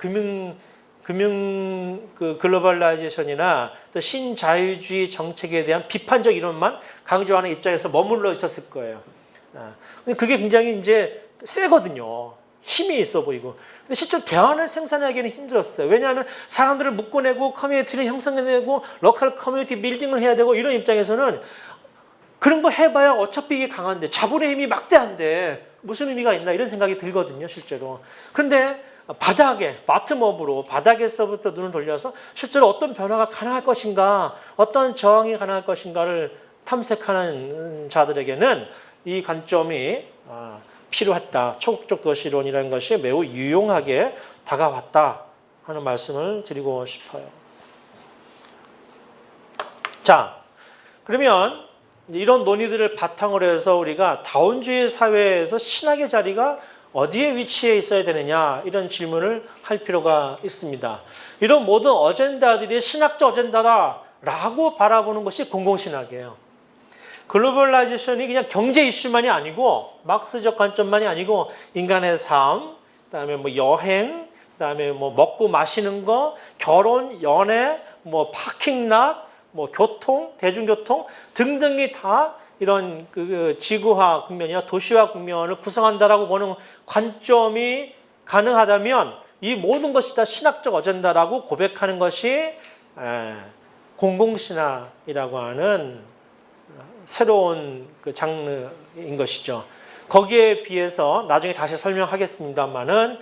Speaker 2: 글로벌라이제이션이나 또 신자유주의 정책에 대한 비판적 이론만 강조하는 입장에서 머물러 있었을 거예요. 근데 그게 굉장히 이제 세거든요. 힘이 있어 보이고. 근데 실제로 대안을 생산하기는 힘들었어요. 왜냐하면 사람들을 묶어내고 커뮤니티를 형성해내고 로컬 커뮤니티 빌딩을 해야 되고 이런 입장에서는 그런 거 해봐야 어차피 이게 강한데 자본의 힘이 막대한데 무슨 의미가 있나 이런 생각이 들거든요. 실제로. 그런데 바닥에, 바텀업으로 바닥에서부터 눈을 돌려서 실제로 어떤 변화가 가능할 것인가, 어떤 저항이 가능할 것인가를 탐색하는 자들에게는 이 관점이 필요했다. 초국적 도시론이라는 것이 매우 유용하게 다가왔다 하는 말씀을 드리고 싶어요. 자, 그러면 이런 논의들을 바탕으로 해서 우리가 다원주의 사회에서 신학의 자리가 어디에 위치해 있어야 되느냐 이런 질문을 할 필요가 있습니다. 이런 모든 어젠다들이 신학적 어젠다다라고 바라보는 것이 공공신학이에요. 글로벌라이제이션이 그냥 경제 이슈만이 아니고 막스적 관점만이 아니고 인간의 삶, 그다음에 뭐 여행, 그다음에 뭐 먹고 마시는 거, 결혼, 연애, 뭐 파킹랏, 뭐 교통, 대중교통 등등이 다 이런 그 지구화 국면이나 도시화 국면을 구성한다라고 보는 관점이 가능하다면 이 모든 것이 다 신학적 어젠다라고 고백하는 것이 공공신학이라고 하는 새로운 그 장르인 것이죠. 거기에 비해서 나중에 다시 설명하겠습니다만은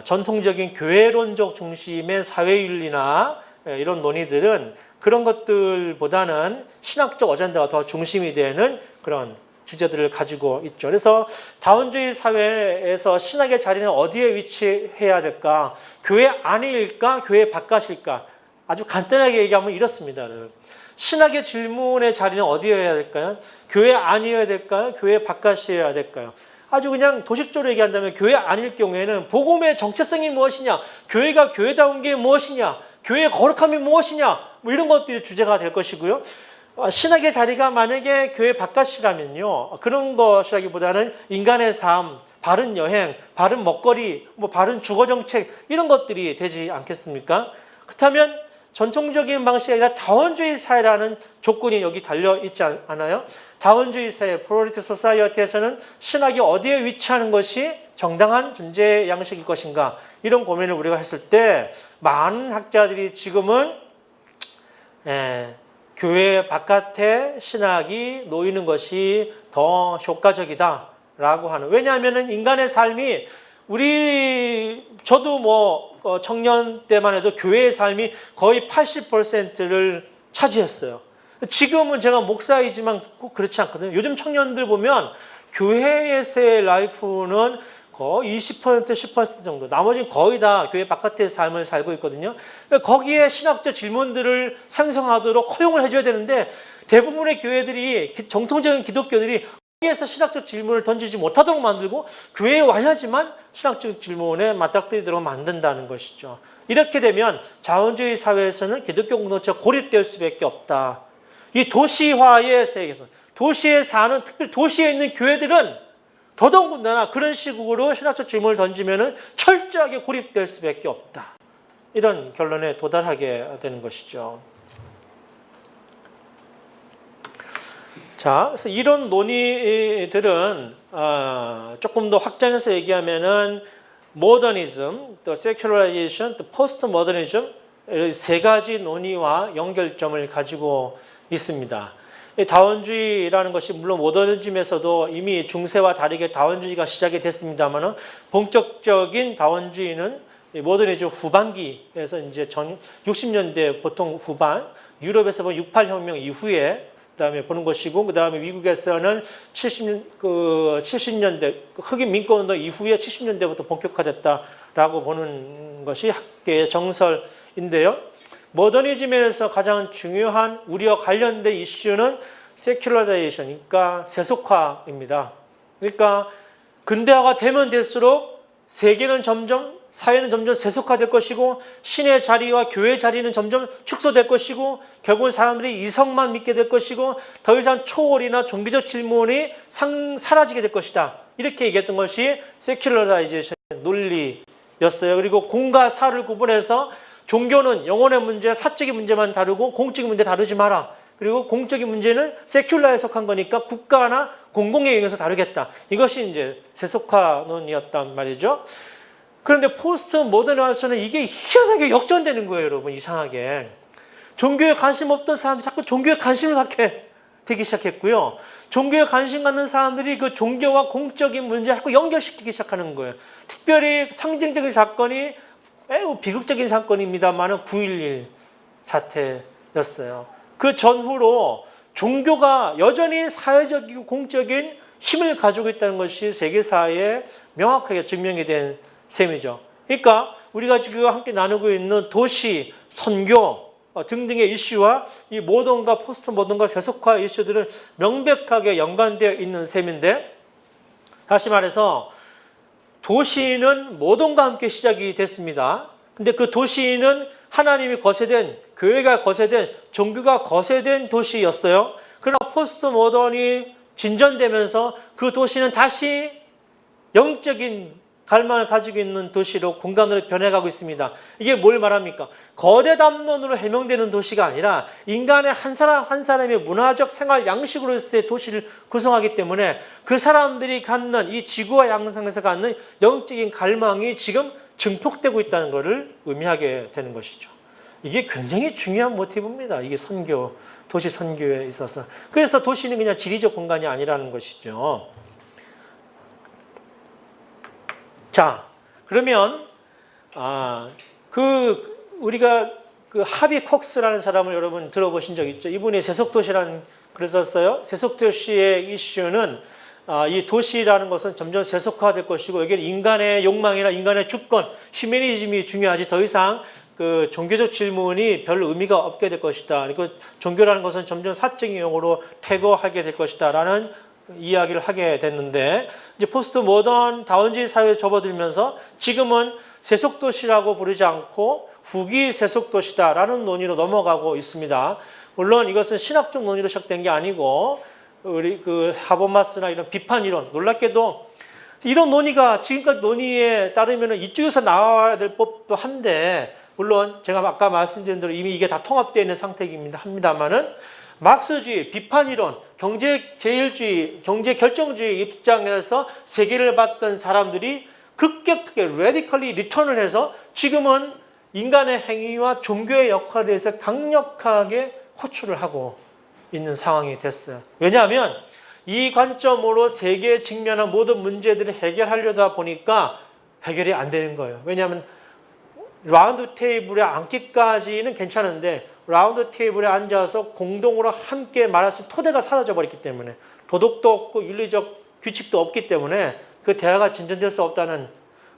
Speaker 2: 전통적인 교회론적 중심의 사회윤리나 이런 논의들은 그런 것들보다는 신학적 어젠다가 더 중심이 되는 그런 주제들을 가지고 있죠. 그래서 다원주의 사회에서 신학의 자리는 어디에 위치해야 될까? 교회 안일까? 교회 바깥일까? 아주 간단하게 얘기하면 이렇습니다. 신학의 질문의 자리는 어디여야 될까요? 교회 안이어야 될까요? 교회 바깥이어야 될까요? 아주 그냥 도식적으로 얘기한다면 교회 아닐 경우에는 복음의 정체성이 무엇이냐? 교회가 교회다운 게 무엇이냐? 교회의 거룩함이 무엇이냐? 뭐 이런 것들이 주제가 될 것이고요. 신학의 자리가 만약에 교회 바깥이라면요. 그런 것이라기보다는 인간의 삶, 바른 여행, 바른 먹거리, 뭐 바른 주거 정책 이런 것들이 되지 않겠습니까? 그렇다면 전통적인 방식이 아니라 다원주의 사회라는 조건이 여기 달려 있지 않아요? 다원주의 사회, 플로리티 소사이어티에서는 신학이 어디에 위치하는 것이 정당한 존재 양식일 것인가? 이런 고민을 우리가 했을 때 많은 학자들이 지금은 교회 바깥에 신학이 놓이는 것이 더 효과적이다라고 하는. 왜냐하면 인간의 삶이 저도 뭐 청년 때만 해도 교회의 삶이 거의 80%를 차지했어요. 지금은 제가 목사이지만 꼭 그렇지 않거든요. 요즘 청년들 보면 교회에서의 라이프는 거의 20%, 10% 정도. 나머지는 거의 다 교회 바깥의 삶을 살고 있거든요. 거기에 신학적 질문들을 생성하도록 허용을 해줘야 되는데 대부분의 교회들이, 정통적인 기독교들이 거기에서 신학적 질문을 던지지 못하도록 만들고 교회에 와야지만 신학적 질문에 맞닥뜨리도록 만든다는 것이죠. 이렇게 되면 자원주의 사회에서는 기독교 공동체가 고립될 수밖에 없다. 이 도시화의 세계에서, 도시에 사는, 특히 도시에 있는 교회들은 더더군다나 그런 식으로 신학적 질문을 던지면 철저하게 고립될 수밖에 없다. 이런 결론에 도달하게 되는 것이죠. 자, 그래서 이런 논의들은 조금 더 확장해서 얘기하면은 모더니즘, 또 세큘러라이제이션, 또 포스트 모더니즘 세 가지 논의와 연결점을 가지고 있습니다. 다원주의라는 것이 물론 모더니즘에서도 이미 중세와 다르게 다원주의가 시작이 됐습니다만은 본격적인 다원주의는 모더니즘 후반기에서 이제 60년대 보통 후반, 유럽에서 보면 68혁명 이후에 그다음에 보는 것이고, 그다음에 미국에서는 70년대 흑인 민권운동 이후에 70년대부터 본격화됐다라고 보는 것이 학계의 정설인데요. 모더니즘에서 가장 중요한 우리와 관련된 이슈는 세큘러라이제이션, 그러니까 세속화입니다. 그러니까 근대화가 되면 될수록 세계는 점점, 사회는 점점 세속화될 것이고 신의 자리와 교회의 자리는 점점 축소될 것이고 결국은 사람들이 이성만 믿게 될 것이고 더 이상 초월이나 종교적 질문이 사라지게 될 것이다. 이렇게 얘기했던 것이 세큘러라이제이션 논리였어요. 그리고 공과 사를 구분해서 종교는 영혼의 문제, 사적인 문제만 다루고 공적인 문제 다루지 마라. 그리고 공적인 문제는 세큘러에 속한 거니까 국가나 공공에 의해서 다루겠다. 이것이 이제 세속화론이었단 말이죠. 그런데 포스트 모더니즘에서는 이게 희한하게 역전되는 거예요, 여러분. 이상하게. 종교에 관심 없던 사람들이 자꾸 종교에 관심을 갖게 되기 시작했고요. 종교에 관심 갖는 사람들이 그 종교와 공적인 문제를 자꾸 연결시키기 시작하는 거예요. 특별히 상징적인 사건이 매우 비극적인 사건입니다만 9.11 사태였어요. 그 전후로 종교가 여전히 사회적이고 공적인 힘을 가지고 있다는 것이 세계사에 명확하게 증명이 된 셈이죠. 그러니까 우리가 지금 함께 나누고 있는 도시, 선교 등등의 이슈와 이 모던과 포스트 모던과 세속화 이슈들은 명백하게 연관되어 있는 셈인데, 다시 말해서 도시는 모던과 함께 시작이 됐습니다. 근데 그 도시는 하나님이 거세된, 교회가 거세된, 종교가 거세된 도시였어요. 그러나 포스트 모던이 진전되면서 그 도시는 다시 영적인 갈망을 가지고 있는 도시로, 공간으로 변해가고 있습니다. 이게 뭘 말합니까? 거대 담론으로 해명되는 도시가 아니라 인간의 한 사람 한 사람의 문화적 생활 양식으로서의 도시를 구성하기 때문에 그 사람들이 갖는 이 지구와 양상에서 갖는 영적인 갈망이 지금 증폭되고 있다는 것을 의미하게 되는 것이죠. 이게 굉장히 중요한 모티브입니다. 이게 선교, 도시 선교에 있어서. 그래서 도시는 그냥 지리적 공간이 아니라는 것이죠. 자, 그러면 우리가 그 하비 콕스라는 사람을 여러분 들어보신 적 있죠? 이분이 세속도시라는 글을 썼어요. 세속도시의 이슈는 이 도시라는 것은 점점 세속화될 것이고 여기는 인간의 욕망이나 인간의 주권, 휴머니즘이 중요하지 더 이상 그 종교적 질문이 별 의미가 없게 될 것이다. 그리고 종교라는 것은 점점 사적인 용어로 퇴거하게 될 것이다. 라는 이야기를 하게 됐는데, 이제 포스트 모던 다원주의 사회에 접어들면서 지금은 세속도시라고 부르지 않고 후기 세속도시다라는 논의로 넘어가고 있습니다. 물론 이것은 신학적 논의로 시작된 게 아니고 우리 그 하버마스나 이런 비판 이론, 놀랍게도 이런 논의가 지금까지 논의에 따르면 이쪽에서 나와야 될 법도 한데 물론 제가 아까 말씀드린 대로 이미 이게 다 통합되어 있는 상태입니다. 합니다만은 막스주의, 비판이론, 경제제일주의, 경제결정주의 입장에서 세계를 봤던 사람들이 급격하게 레디컬리 리턴을 해서 지금은 인간의 행위와 종교의 역할에 대해서 강력하게 호출을 하고 있는 상황이 됐어요. 왜냐하면 이 관점으로 세계에 직면한 모든 문제들을 해결하려다 보니까 해결이 안 되는 거예요. 왜냐하면 라운드 테이블에 앉기까지는 괜찮은데 라운드 테이블에 앉아서 공동으로 함께 말할 수 있는 토대가 사라져 버렸기 때문에 도덕도 없고 윤리적 규칙도 없기 때문에 그 대화가 진전될 수 없다는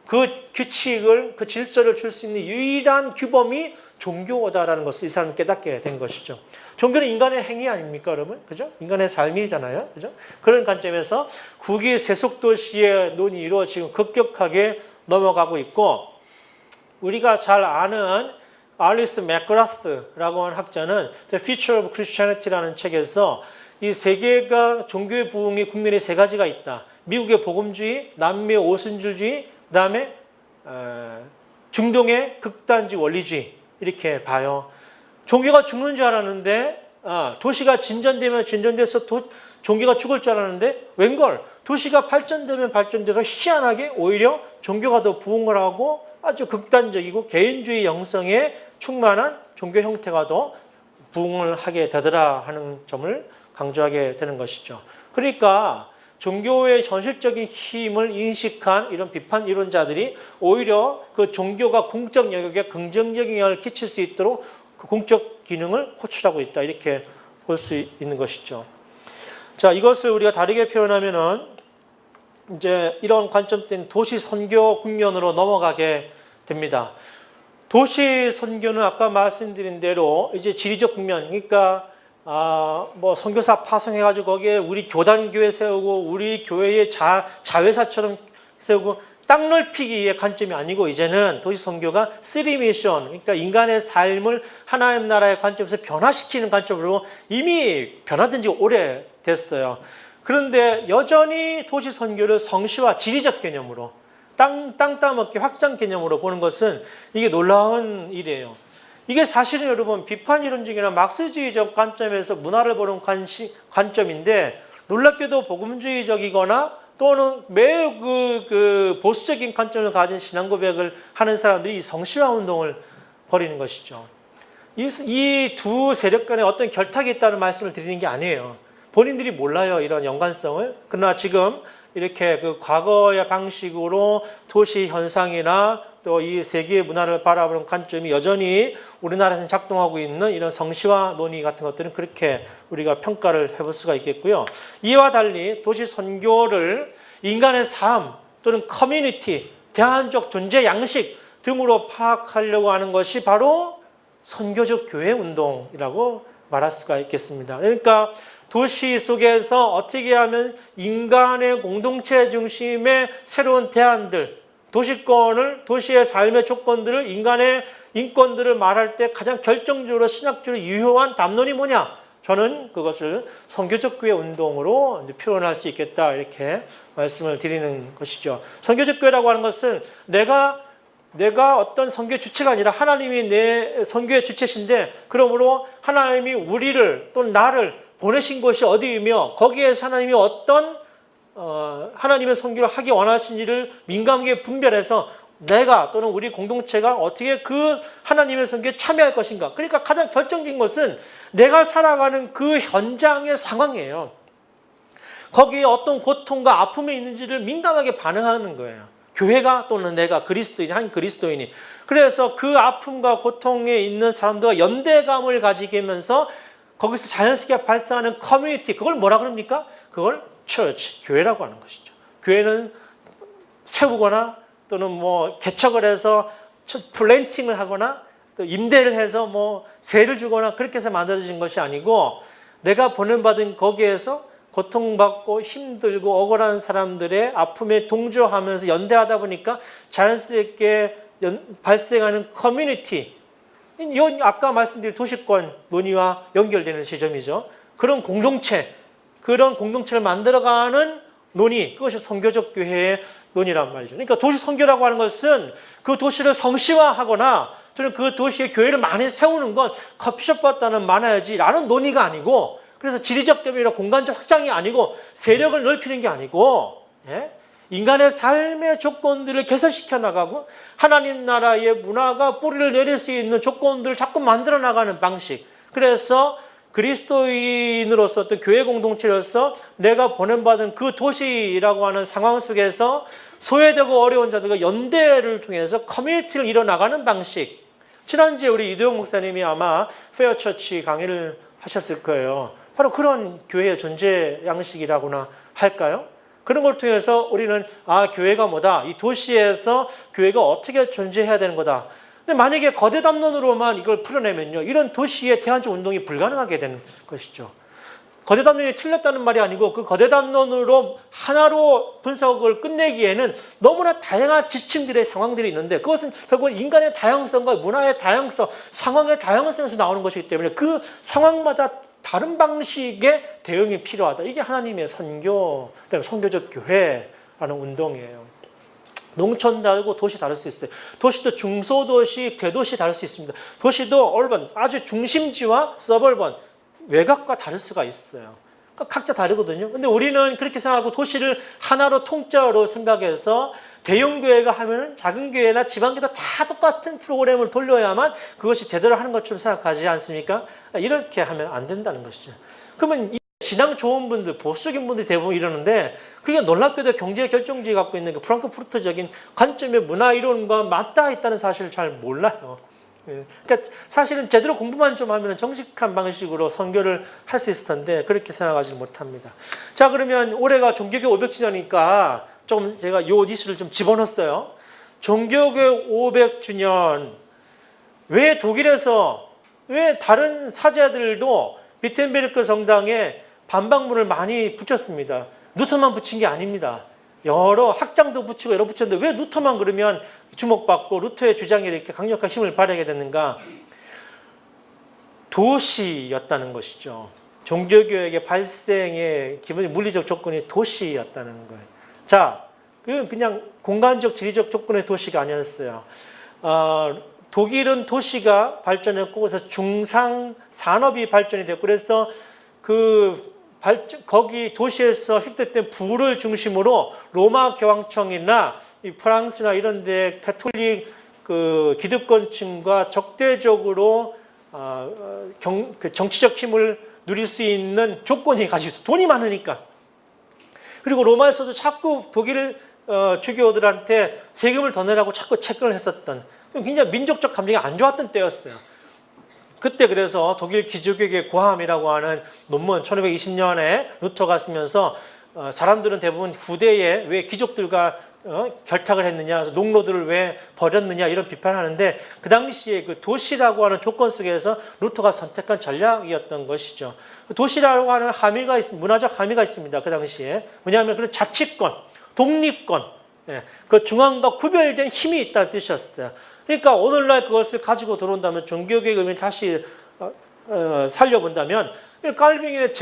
Speaker 2: 그 규칙을, 그 질서를 줄 수 있는 유일한 규범이 종교다라는 것을 이 사람은 깨닫게 된 것이죠. 종교는 인간의 행위 아닙니까, 여러분? 그죠? 인간의 삶이잖아요. 그죠? 그런 관점에서 국위 세속 도시의 논의로 지금 급격하게 넘어가고 있고, 우리가 잘 아는 알리스 맥그라스라고 하는 학자는 The Future of Christianity라는 책에서 이 세계가 종교의 부흥의 국면에 세 가지가 있다. 미국의 복음주의, 남미의 오순절주의, 그다음에 중동의 극단주의 원리주의 이렇게 봐요. 종교가 죽는 줄 알았는데 도시가 진전되면 진전돼서 종교가 죽을 줄 알았는데 웬걸 도시가 발전되면 발전돼서 희한하게 오히려 종교가 더 부흥을 하고 아주 극단적이고 개인주의 영성에 충만한 종교 형태가 더 부흥을 하게 되더라 하는 점을 강조하게 되는 것이죠. 그러니까 종교의 현실적인 힘을 인식한 이런 비판 이론자들이 오히려 그 종교가 공적 영역에 긍정적인 영향을 끼칠 수 있도록 그 공적 기능을 호출하고 있다. 이렇게 볼 수 있는 것이죠. 자, 이것을 우리가 다르게 표현하면은 이제 이런 관점 때문에 도시 선교 국면으로 넘어가게 됩니다. 도시 선교는 아까 말씀드린 대로 이제 지리적 국면, 그러니까 뭐 선교사 파송해가지고 거기에 우리 교단 교회 세우고 우리 교회의 자회사처럼 세우고 땅 넓히기의 관점이 아니고 이제는 도시 선교가 쓰리 미션, 그러니까 인간의 삶을 하나님 나라의 관점에서 변화시키는 관점으로 이미 변화된 지 오래됐어요. 그런데 여전히 도시 선교를 성시와 지리적 개념으로 땅 따먹기 확장 개념으로 보는 것은 이게 놀라운 일이에요. 이게 사실은 여러분 비판 이론적이나 막스주의적 관점에서 문화를 보는 관점인데 놀랍게도 복음주의적이거나 또는 매우 그 보수적인 관점을 가진 신앙 고백을 하는 사람들이 이 성시화 운동을 벌이는 것이죠. 이 두 세력 간에 어떤 결탁이 있다는 말씀을 드리는 게 아니에요. 본인들이 몰라요, 이런 연관성을. 그러나 지금 이렇게 그 과거의 방식으로 도시 현상이나 또 이 세계의 문화를 바라보는 관점이 여전히 우리나라에서 작동하고 있는 이런 성시화 논의 같은 것들은 그렇게 우리가 평가를 해볼 수가 있겠고요. 이와 달리 도시 선교를 인간의 삶 또는 커뮤니티, 대안적 존재 양식 등으로 파악하려고 하는 것이 바로 선교적 교회 운동이라고 말할 수가 있겠습니다. 그러니까 도시 속에서 어떻게 하면 인간의 공동체 중심의 새로운 대안들, 도시의 삶의 조건들을, 인간의 인권들을 말할 때 가장 결정적으로 신학적으로 유효한 담론이 뭐냐? 저는 그것을 선교적 교회 운동으로 표현할 수 있겠다, 이렇게 말씀을 드리는 것이죠. 선교적 교회라고 하는 것은 내가 어떤 선교의 주체가 아니라 하나님이 내 선교의 주체신데, 그러므로 하나님이 우리를 또는 나를 보내신 곳이 어디이며 거기에서 하나님이 어떤 하나님의 선교를 하기 원하시는지를 민감하게 분별해서 내가 또는 우리 공동체가 어떻게 그 하나님의 선교에 참여할 것인가. 그러니까 가장 결정적인 것은 내가 살아가는 그 현장의 상황이에요. 거기에 어떤 고통과 아픔이 있는지를 민감하게 반응하는 거예요. 교회가 또는 내가 한 그리스도인이. 그래서 그 아픔과 고통에 있는 사람들과 연대감을 가지게 하면서 거기서 자연스럽게 발생하는 커뮤니티, 그걸 뭐라 그럽니까? 그걸 church, 교회라고 하는 것이죠. 교회는 세우거나 또는 뭐 개척을 해서 플랜팅을 하거나 또 임대를 해서 뭐 세를 주거나 그렇게 해서 만들어진 것이 아니고, 내가 보낸받은 거기에서 고통받고 힘들고 억울한 사람들의 아픔에 동조하면서 연대하다 보니까 자연스럽게 발생하는 커뮤니티, 이건 아까 말씀드린 도시권 논의와 연결되는 지점이죠. 그런 공동체를 만들어가는 논의, 그것이 선교적 교회의 논의란 말이죠. 그러니까 도시 선교라고 하는 것은 그 도시를 성시화하거나 저는 그 도시에 교회를 많이 세우는 건 커피숍보다는 많아야지라는 논의가 아니고, 그래서 지리적 대비나 공간적 확장이 아니고 세력을 넓히는 게 아니고, 예? 인간의 삶의 조건들을 개선시켜 나가고 하나님 나라의 문화가 뿌리를 내릴 수 있는 조건들을 자꾸 만들어 나가는 방식. 그래서 그리스도인으로서 또 교회 공동체로서 내가 보냄받은 그 도시라고 하는 상황 속에서 소외되고 어려운 자들과 연대를 통해서 커뮤니티를 이뤄나가는 방식. 지난주에 우리 이도영 목사님이 아마 페어처치 강의를 하셨을 거예요. 바로 그런 교회의 존재 양식이라고나 할까요? 그런 걸 통해서 우리는 교회가 뭐다. 이 도시에서 교회가 어떻게 존재해야 되는 거다. 근데 만약에 거대 담론으로만 이걸 풀어내면요, 이런 도시의 대안적 운동이 불가능하게 되는 것이죠. 거대 담론이 틀렸다는 말이 아니고 그 거대 담론으로 하나로 분석을 끝내기에는 너무나 다양한 지침들의 상황들이 있는데 그것은 결국 인간의 다양성과 문화의 다양성, 상황의 다양성에서 나오는 것이기 때문에 그 상황마다 다른 방식의 대응이 필요하다. 이게 하나님의 선교, 그다음에 선교적 교회라는 운동이에요. 농촌 다르고 도시 다를 수 있어요. 도시도 중소도시, 대도시 다를 수 있습니다. 도시도 얼번, 아주 중심지와 서벌번, 외곽과 다를 수가 있어요. 그러니까 각자 다르거든요. 근데 우리는 그렇게 생각하고 도시를 하나로 통째로 생각해서 대형 교회가 하면은 작은 교회나 지방교회도 다 똑같은 프로그램을 돌려야만 그것이 제대로 하는 것처럼 생각하지 않습니까? 이렇게 하면 안 된다는 것이죠. 그러면 이 신앙 좋은 분들, 보수적인 분들이 대부분 이러는데 그게 놀랍게도 경제 결정주의 갖고 있는 그 프랑크푸르트적인 관점의 문화 이론과 맞닿아 있다는 사실을 잘 몰라요. 그러니까 사실은 제대로 공부만 좀 하면 정직한 방식으로 선교를 할 수 있을 텐데 그렇게 생각하지 못합니다. 자, 그러면 올해가 종교개 500주년이니까 좀 제가 요 니스를 좀 집어넣었어요. 종교개 500주년, 왜 독일에서, 왜 다른 사제들도 비텐베르크 성당에 반박문을 많이 붙였습니다. 루터만 붙인 게 아닙니다. 여러 학장도 붙이고 여러 붙였는데 왜 루터만 그러면 주목받고 루터의 주장에 이렇게 강력한 힘을 발휘하게 됐는가? 도시였다는 것이죠. 종교개혁의 발생의 기본 물리적 조건이 도시였다는 거예요. 자, 그건 그냥 공간적 지리적 조건의 도시가 아니었어요. 독일은 도시가 발전했고 그래서 중상 산업이 발전이 됐고 그래서 거기 도시에서 획득된 부를 중심으로 로마 교황청이나 이 프랑스나 이런 데 가톨릭 기득권층과 적대적으로 정치적 힘을 누릴 수 있는 조건이 가지고 있어요. 돈이 많으니까. 그리고 로마에서도 자꾸 독일 주교들한테 세금을 더 내라고 자꾸 채권을 했었던 굉장히 민족적 감정이 안 좋았던 때였어요. 그때 그래서 독일 기독교의 고함이라고 하는 논문 1520년에 루터가 쓰면서 사람들은 대부분 후대에 왜 귀족들과 결탁을 했느냐, 농노들을 왜 버렸느냐 이런 비판하는데 그 당시에 그 도시라고 하는 조건 속에서 루터가 선택한 전략이었던 것이죠. 도시라고 하는 함의가 문화적 함의가 있습니다. 그 당시에 뭐냐면 그런 자치권, 독립권, 그 중앙과 구별된 힘이 있다는 뜻이었어요. 그러니까 오늘날 그것을 가지고 들어온다면 종교개혁의 의미를 다시 살려본다면 칼빈의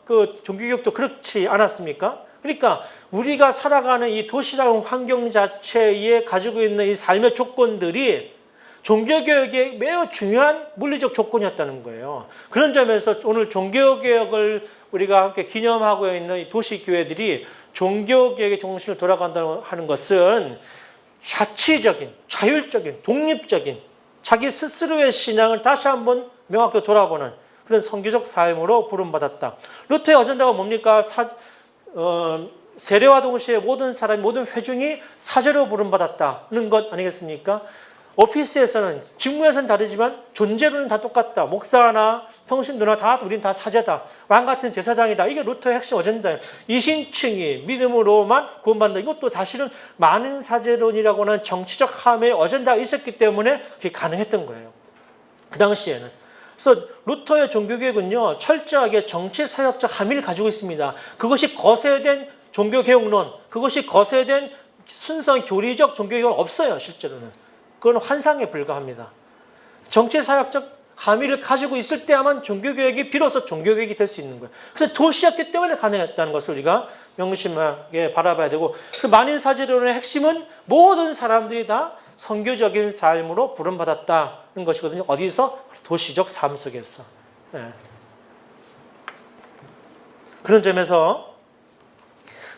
Speaker 2: 그 종교개혁도 그렇지 않았습니까? 그러니까 우리가 살아가는 이 도시라는 환경 자체에 가지고 있는 이 삶의 조건들이 종교개혁의 매우 중요한 물리적 조건이었다는 거예요. 그런 점에서 오늘 종교개혁을 우리가 함께 기념하고 있는 이 도시교회들이 종교개혁의 정신을 돌아간다고 하는 것은 자치적인, 자율적인, 독립적인 자기 스스로의 신앙을 다시 한번 명확히 돌아보는 그런 선교적 삶으로 부름받았다. 루터의 어젠다가 뭡니까? 세례와 동시에 모든 사람, 모든 회중이 사제로 부름받았다는 것 아니겠습니까? 오피스에서는, 직무에서는 다르지만 존재로는 다 똑같다. 목사나 평신도나 다 우린 다 사제다. 왕 같은 제사장이다. 이게 루터의 핵심 어젠다예요. 이신층이 믿음으로만 구원받는다. 이것도 사실은 많은 사제론이라고 하는 정치적 함의 어젠다가 있었기 때문에 그게 가능했던 거예요. 그 당시에는. 그래서 루터의 종교개혁은요, 철저하게 정치사역적 함의를 가지고 있습니다. 그것이 거세된 종교개혁론, 그것이 거세된 순수한 교리적 종교개혁은 없어요, 실제로는. 그건 환상에 불과합니다. 정치사역적 함의를 가지고 있을 때야만 종교개혁이 비로소 종교개혁이 될 수 있는 거예요. 그래서 도시였기 때문에 가능했다는 것을 우리가 명심하게 바라봐야 되고, 그 만인사제론의 핵심은 모든 사람들이 다 선교적인 삶으로 부름받았다는 것이거든요. 어디서? 도시적 삶 속에서. 예. 그런 점에서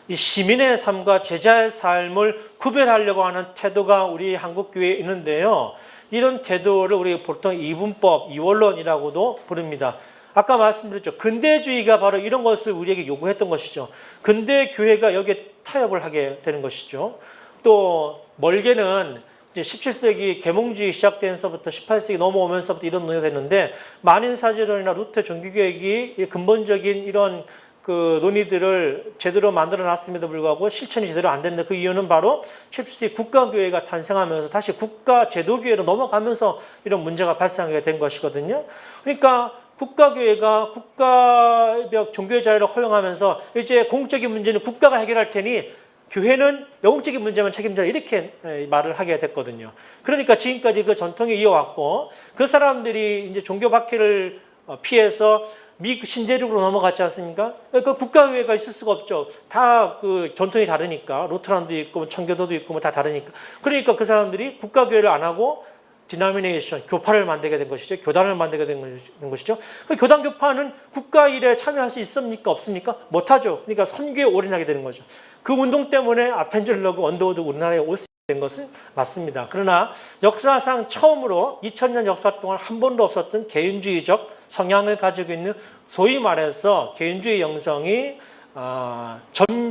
Speaker 2: 이 시민의 삶과 제자의 삶을 구별하려고 하는 태도가 우리 한국 교회에 있는데요. 이런 태도를 우리 보통 이분법, 이원론이라고도 부릅니다. 아까 말씀드렸죠. 근대주의가 바로 이런 것을 우리에게 요구했던 것이죠. 근대 교회가 여기에 타협을 하게 되는 것이죠. 또 멀게는 이제 17세기 계몽주의 시작되면서부터 18세기 넘어오면서부터 이런 논의가 됐는데 만인사제론이나 루터 종교개혁이 근본적인 이런 그 논의들을 제대로 만들어 놨음에도 불구하고 실천이 제대로 안 됐는데 그 이유는 바로 17세기 국가교회가 탄생하면서 다시 국가제도교회로 넘어가면서 이런 문제가 발생하게 된 것이거든요. 그러니까 국가교회가 국가적 종교의 자유를 허용하면서 이제 공적인 문제는 국가가 해결할 테니 교회는 영적인 문제만 책임져라 이렇게 말을 하게 됐거든요. 그러니까 지금까지 그 전통이 이어왔고 그 사람들이 이제 종교 박해를 피해서 미 신대륙으로 넘어갔지 않습니까? 그 국가교회가 있을 수가 없죠. 다 그 전통이 다르니까 루터란도 있고 청교도도 있고 뭐 다 다르니까. 그러니까 그 사람들이 국가교회를 안 하고 디노미네이션, 교파를 만들게 된 것이죠. 교단을 만들게 된 것이죠. 그 교단 교파는 국가 일에 참여할 수 있습니까? 없습니까? 못하죠. 그러니까 선교에 올인하게 되는 거죠. 그 운동 때문에 아펜젤러고 언더우드 우리나라에 올 수 된 것은 맞습니다. 그러나 역사상 처음으로 2000년 역사 동안 한 번도 없었던 개인주의적 성향을 가지고 있는 소위 말해서 개인주의 영성이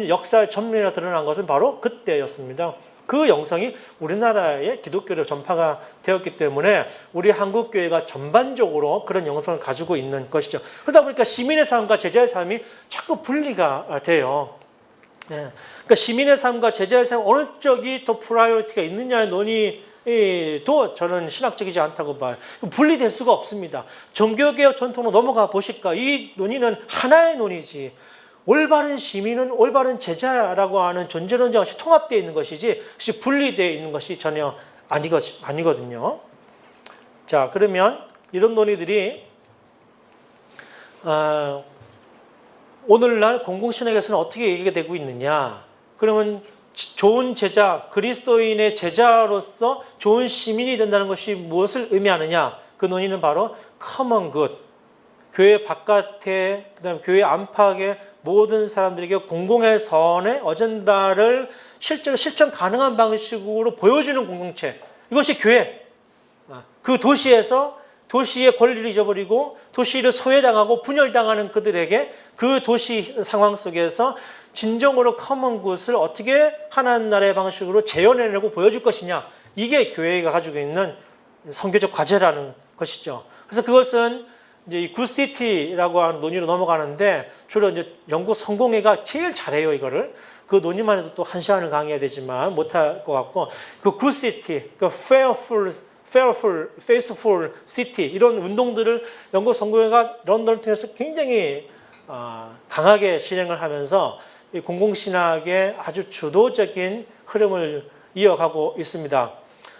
Speaker 2: 역사의 전면에 드러난 것은 바로 그때였습니다. 그 영성이 우리나라의 기독교로 전파가 되었기 때문에 우리 한국교회가 전반적으로 그런 영성을 가지고 있는 것이죠. 그러다 보니까 시민의 삶과 제자의 삶이 자꾸 분리가 돼요. 네. 그러니까 시민의 삶과 제자의 삶 어느 쪽이 더 프라이어티가 있느냐의 논의도 저는 신학적이지 않다고 봐요. 분리될 수가 없습니다. 종교개혁 전통으로 넘어가 보실까? 이 논의는 하나의 논의지. 올바른 시민은 올바른 제자라고 하는 존재론자가 통합되어 있는 것이지 그것이 분리되어 있는 것이 전혀 아니거든요. 자, 그러면 이런 논의들이 오늘날 공공신학에서는 어떻게 얘기가 되고 있느냐? 그러면 좋은 제자, 그리스도인의 제자로서 좋은 시민이 된다는 것이 무엇을 의미하느냐? 그 논의는 바로 common good, 교회 바깥에, 그다음에 교회 안팎에 모든 사람들에게 공공의 선의 어젠다를 실제로 실천 가능한 방식으로 보여주는 공동체. 이것이 교회. 그 도시에서 도시의 권리를 잊어버리고 도시를 소외당하고 분열당하는 그들에게 그 도시 상황 속에서 진정으로 커먼 굿을 어떻게 하나님 나라의 방식으로 재현해내고 보여줄 것이냐. 이게 교회가 가지고 있는 선교적 과제라는 것이죠. 그래서 그것은 이제 이 굿시티라고 하는 논의로 넘어가는데 주로 이제 영국 성공회가 제일 잘해요, 이거를. 그 논의만 해도 또 1시간을 강의해야 되지만 못할 것 같고 그 굿시티, 그 faithful city 이런 운동들을 영국 성공회가 런던을 통해서 굉장히 강하게 실행을 하면서 이 공공신학의 아주 주도적인 흐름을 이어가고 있습니다.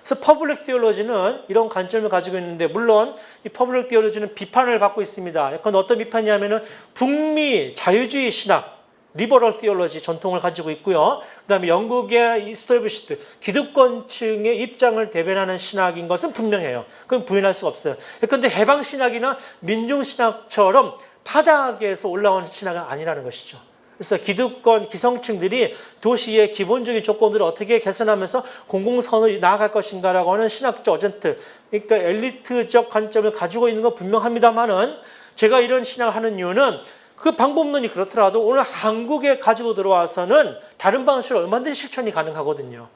Speaker 2: 그래서 퍼블릭 티올로지는 이런 관점을 가지고 있는데 물론 이 퍼블릭 티올로지는 비판을 받고 있습니다. 약간 어떤 비판이냐면은 북미 자유주의 신학, 리버럴 티올로지 전통을 가지고 있고요. 그다음에 영국의 이스토리브시트 기득권층의 입장을 대변하는 신학인 것은 분명해요. 그건 부인할 수가 없어요. 그런데 해방 신학이나 민중 신학처럼 바닥에서 올라오는 신학은 아니라는 것이죠. 그래서 기득권 기성층들이 도시의 기본적인 조건들을 어떻게 개선하면서 공공선을 나아갈 것인가라고 하는 신학적 어젠트, 그러니까 엘리트적 관점을 가지고 있는 건 분명합니다만은 제가 이런 신학을 하는 이유는 그 방법론이 그렇더라도 오늘 한국에 가지고 들어와서는 다른 방식으로 얼마든지 실천이 가능하거든요.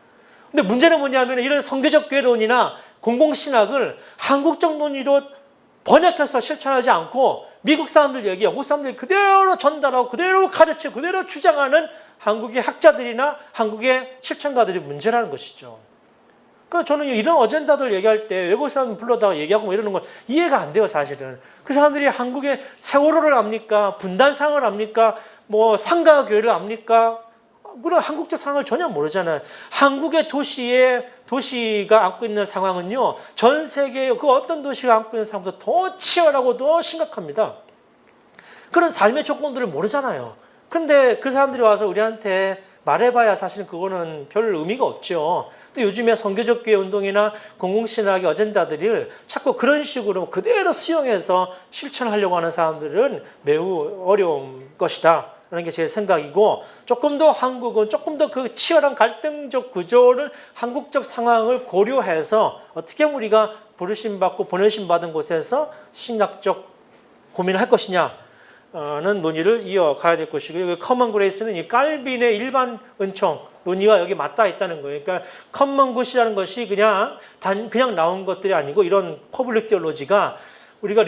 Speaker 2: 근데 문제는 뭐냐면 이런 성교적 교회론이나 공공신학을 한국적 논의로 번역해서 실천하지 않고 미국 사람들 얘기, 영국 사람들이 그대로 전달하고 그대로 가르치고 그대로 주장하는 한국의 학자들이나 한국의 실천가들이 문제라는 것이죠. 그러니까 저는 이런 어젠다들 얘기할 때 외국 사람 불러다가 얘기하고 뭐 이러는 건 이해가 안 돼요, 사실은. 그 사람들이 한국의 세월호를 압니까? 분단상을 압니까? 뭐 상가교회를 압니까? 그런 한국적 상황을 전혀 모르잖아요. 한국의 도시가 안고 있는 상황은요, 전 세계의 그 어떤 도시가 안고 있는 상황보다 더 치열하고 더 심각합니다. 그런 삶의 조건들을 모르잖아요. 그런데 그 사람들이 와서 우리한테 말해봐야 사실은 그거는 별 의미가 없죠. 근데 요즘에 선교적 교회 운동이나 공공신학의 어젠다들을 자꾸 그런 식으로 그대로 수용해서 실천하려고 하는 사람들은 매우 어려운 것이다 라는 게 제 생각이고, 조금 더 한국은 조금 더 그 치열한 갈등적 구조를, 한국적 상황을 고려해서 어떻게 우리가 부르심 받고 보내심 받은 곳에서 신학적 고민을 할 것이냐는 논의를 이어가야 될 것이고요. 커먼 그레이스는 이 깔빈의 일반 은총 논의와 여기 맞닿아 있다는 거예요. 그러니까 커먼 굿이라는 것이 그냥 나온 것들이 아니고, 이런 퍼블릭 티올로지가 우리가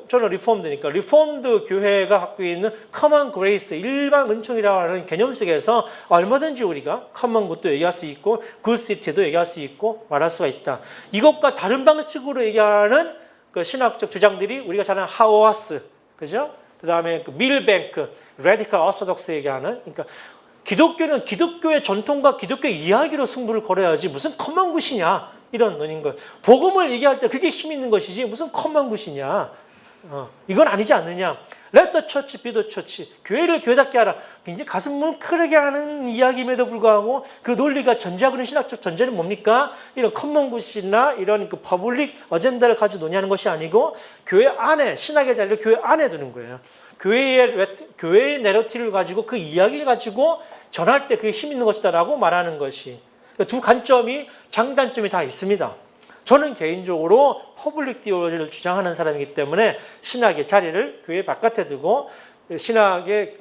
Speaker 2: 저는 리폼드니까 리폼드 교회가 갖고 있는 커먼 그레이스, 일반 은총이라고 하는 개념 속에서 얼마든지 우리가 커먼 굿도 얘기할 수 있고 굿시티도 얘기할 수 있고 말할 수가 있다. 이것과 다른 방식으로 얘기하는 그 신학적 주장들이 우리가 잘 아는 하워스, 그죠? 그 다음에 그 밀뱅크, 레디컬 오소독스 얘기하는, 그러니까 기독교는 기독교의 전통과 기독교의 이야기로 승부를 걸어야지 무슨 커먼 굿이냐, 이런 논인 것. 복음을 얘기할 때 그게 힘 있는 것이지 무슨 커먼 굿이냐, 이건 아니지 않느냐. Let the church be the church. 교회를 교회답게 하라. 굉장히 가슴 뭉클하게 하는 이야기임에도 불구하고 그 논리가 전제하고 있는 신학적 전제는 뭡니까? 이런 커먼 굿이나 이런 그 퍼블릭 어젠다를 가지고 논의하는 것이 아니고, 교회 안에, 신학의 자리를 교회 안에 두는 거예요. 교회의 내러티를 가지고 그 이야기를 가지고 전할 때 그게 힘 있는 것이다라고 말하는 것이, 두 관점이, 장단점이 다 있습니다. 저는 개인적으로 퍼블릭 티올로지를 주장하는 사람이기 때문에 신학의 자리를 교회 바깥에 두고 신학의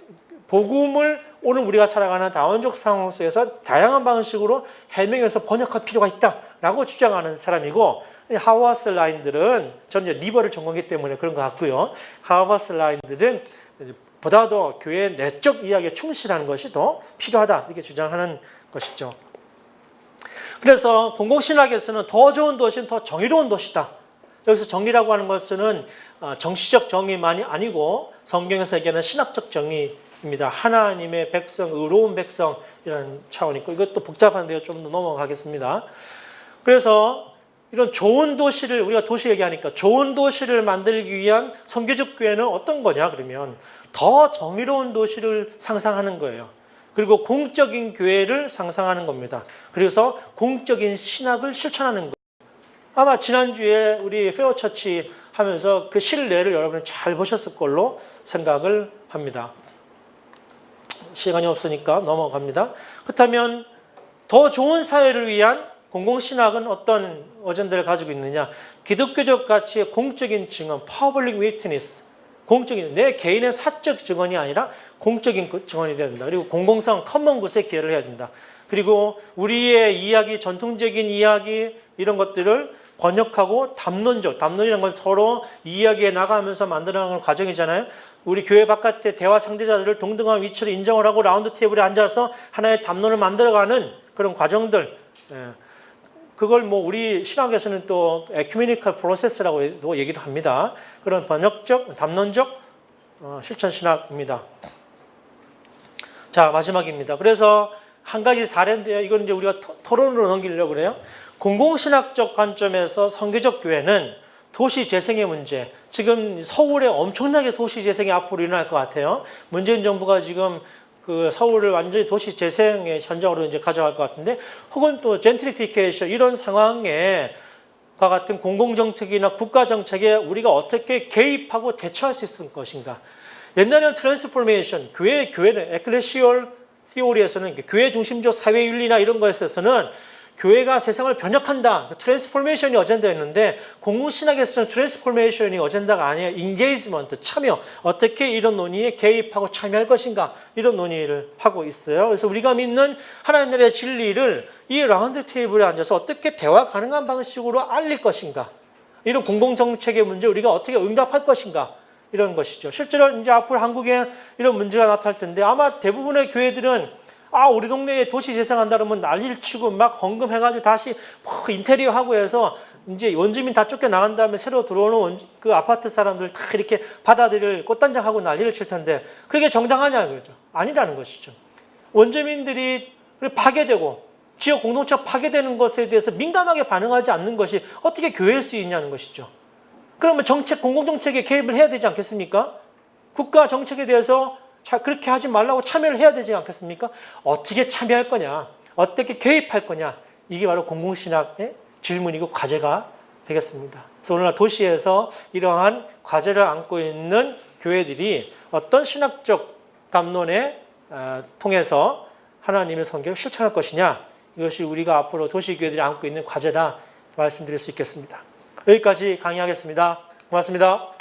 Speaker 2: 복음을 오늘 우리가 살아가는 다원적 상황 속에서 다양한 방식으로 해명해서 번역할 필요가 있다라고 주장하는 사람이고, 하워스 라인들은, 저는 이제 리버를 전공했기 때문에 그런 것 같고요. 하워스 라인들은 보다 더 교회의 내적 이야기에 충실하는 것이 더 필요하다, 이렇게 주장하는 것이죠. 그래서 공공신학에서는 더 좋은 도시는 더 정의로운 도시다. 여기서 정의라고 하는 것은 정치적 정의만이 아니고 성경에서 얘기하는 신학적 정의입니다. 하나님의 백성, 의로운 백성이라는 차원이 있고, 이것도 복잡한데요. 좀 더 넘어가겠습니다. 그래서 이런 좋은 도시를, 우리가 도시 얘기하니까 좋은 도시를 만들기 위한 선교적 교회는 어떤 거냐 그러면 더 정의로운 도시를 상상하는 거예요. 그리고 공적인 교회를 상상하는 겁니다. 그래서 공적인 신학을 실천하는 거예요. 아마 지난주에 우리 페어처치 하면서 그 실내를 여러분이 잘 보셨을 걸로 생각을 합니다. 시간이 없으니까 넘어갑니다. 그렇다면 더 좋은 사회를 위한 공공신학은 어떤 어젠다를 가지고 있느냐? 기독교적 가치의 공적인 증언, public witness, 공적인, 내 개인의 사적 증언이 아니라 공적인 증언이 돼야 된다. 그리고 공공성, 커먼 굿에 기여를 해야 된다. 그리고 우리의 이야기, 전통적인 이야기, 이런 것들을 번역하고 담론이라는 건 서로 이야기해 나가면서 만들어가는 과정이잖아요. 우리 교회 바깥에 대화 상대자들을 동등한 위치로 인정을 하고 라운드 테이블에 앉아서 하나의 담론을 만들어가는 그런 과정들. 그걸 뭐 우리 신학에서는 또 에큐메니컬 프로세스라고 얘기를 합니다. 그런 번역적, 담론적 실천 신학입니다. 자, 마지막입니다. 그래서 한 가지 사례인데요. 이건 이제 우리가 토론으로 넘기려고 그래요. 공공신학적 관점에서 선교적 교회는 도시 재생의 문제, 지금 서울에 엄청나게 도시 재생이 앞으로 일어날 것 같아요. 문재인 정부가 지금 그 서울을 완전히 도시 재생의 현장으로 이제 가져갈 것 같은데, 혹은 또 젠트리피케이션, 이런 상황에 과 같은 공공정책이나 국가정책에 우리가 어떻게 개입하고 대처할 수 있을 것인가. 옛날에는 트랜스포메이션, 교회는 에클레시얼 티오리에서는 교회 중심적 사회윤리나 이런 것에서는 교회가 세상을 변혁한다, 트랜스포메이션이 어젠다였는데, 공공신학에서는 트랜스포메이션이 어젠다가 아니에요. 인게이지먼트, 참여, 어떻게 이런 논의에 개입하고 참여할 것인가, 이런 논의를 하고 있어요. 그래서 우리가 믿는 하나님 나라의 진리를 이 라운드 테이블에 앉아서 어떻게 대화 가능한 방식으로 알릴 것인가, 이런 공공정책의 문제 우리가 어떻게 응답할 것인가, 이런 것이죠. 실제로 이제 앞으로 한국에 이런 문제가 나타날 텐데, 아마 대부분의 교회들은 우리 동네에 도시 재생한다 그러면 난리를 치고 막 헌금해가지고 다시 인테리어 하고 해서 이제 원주민 다 쫓겨나간 다음에 새로 들어오는 그 아파트 사람들 다 이렇게 받아들일 꽃단장하고 난리를 칠 텐데, 그게 정당하냐 그러죠. 아니라는 것이죠. 원주민들이 파괴되고 지역 공동체가 파괴되는 것에 대해서 민감하게 반응하지 않는 것이 어떻게 교회일 수 있냐는 것이죠. 그러면 공공정책에 개입을 해야 되지 않겠습니까? 국가 정책에 대해서 그렇게 하지 말라고 참여를 해야 되지 않겠습니까? 어떻게 참여할 거냐, 어떻게 개입할 거냐, 이게 바로 공공신학의 질문이고 과제가 되겠습니다. 그래서 오늘날 도시에서 이러한 과제를 안고 있는 교회들이 어떤 신학적 담론에 통해서 하나님의 성경을 실천할 것이냐, 이것이 우리가 앞으로 도시교회들이 안고 있는 과제다 말씀드릴 수 있겠습니다. 여기까지 강의하겠습니다. 고맙습니다.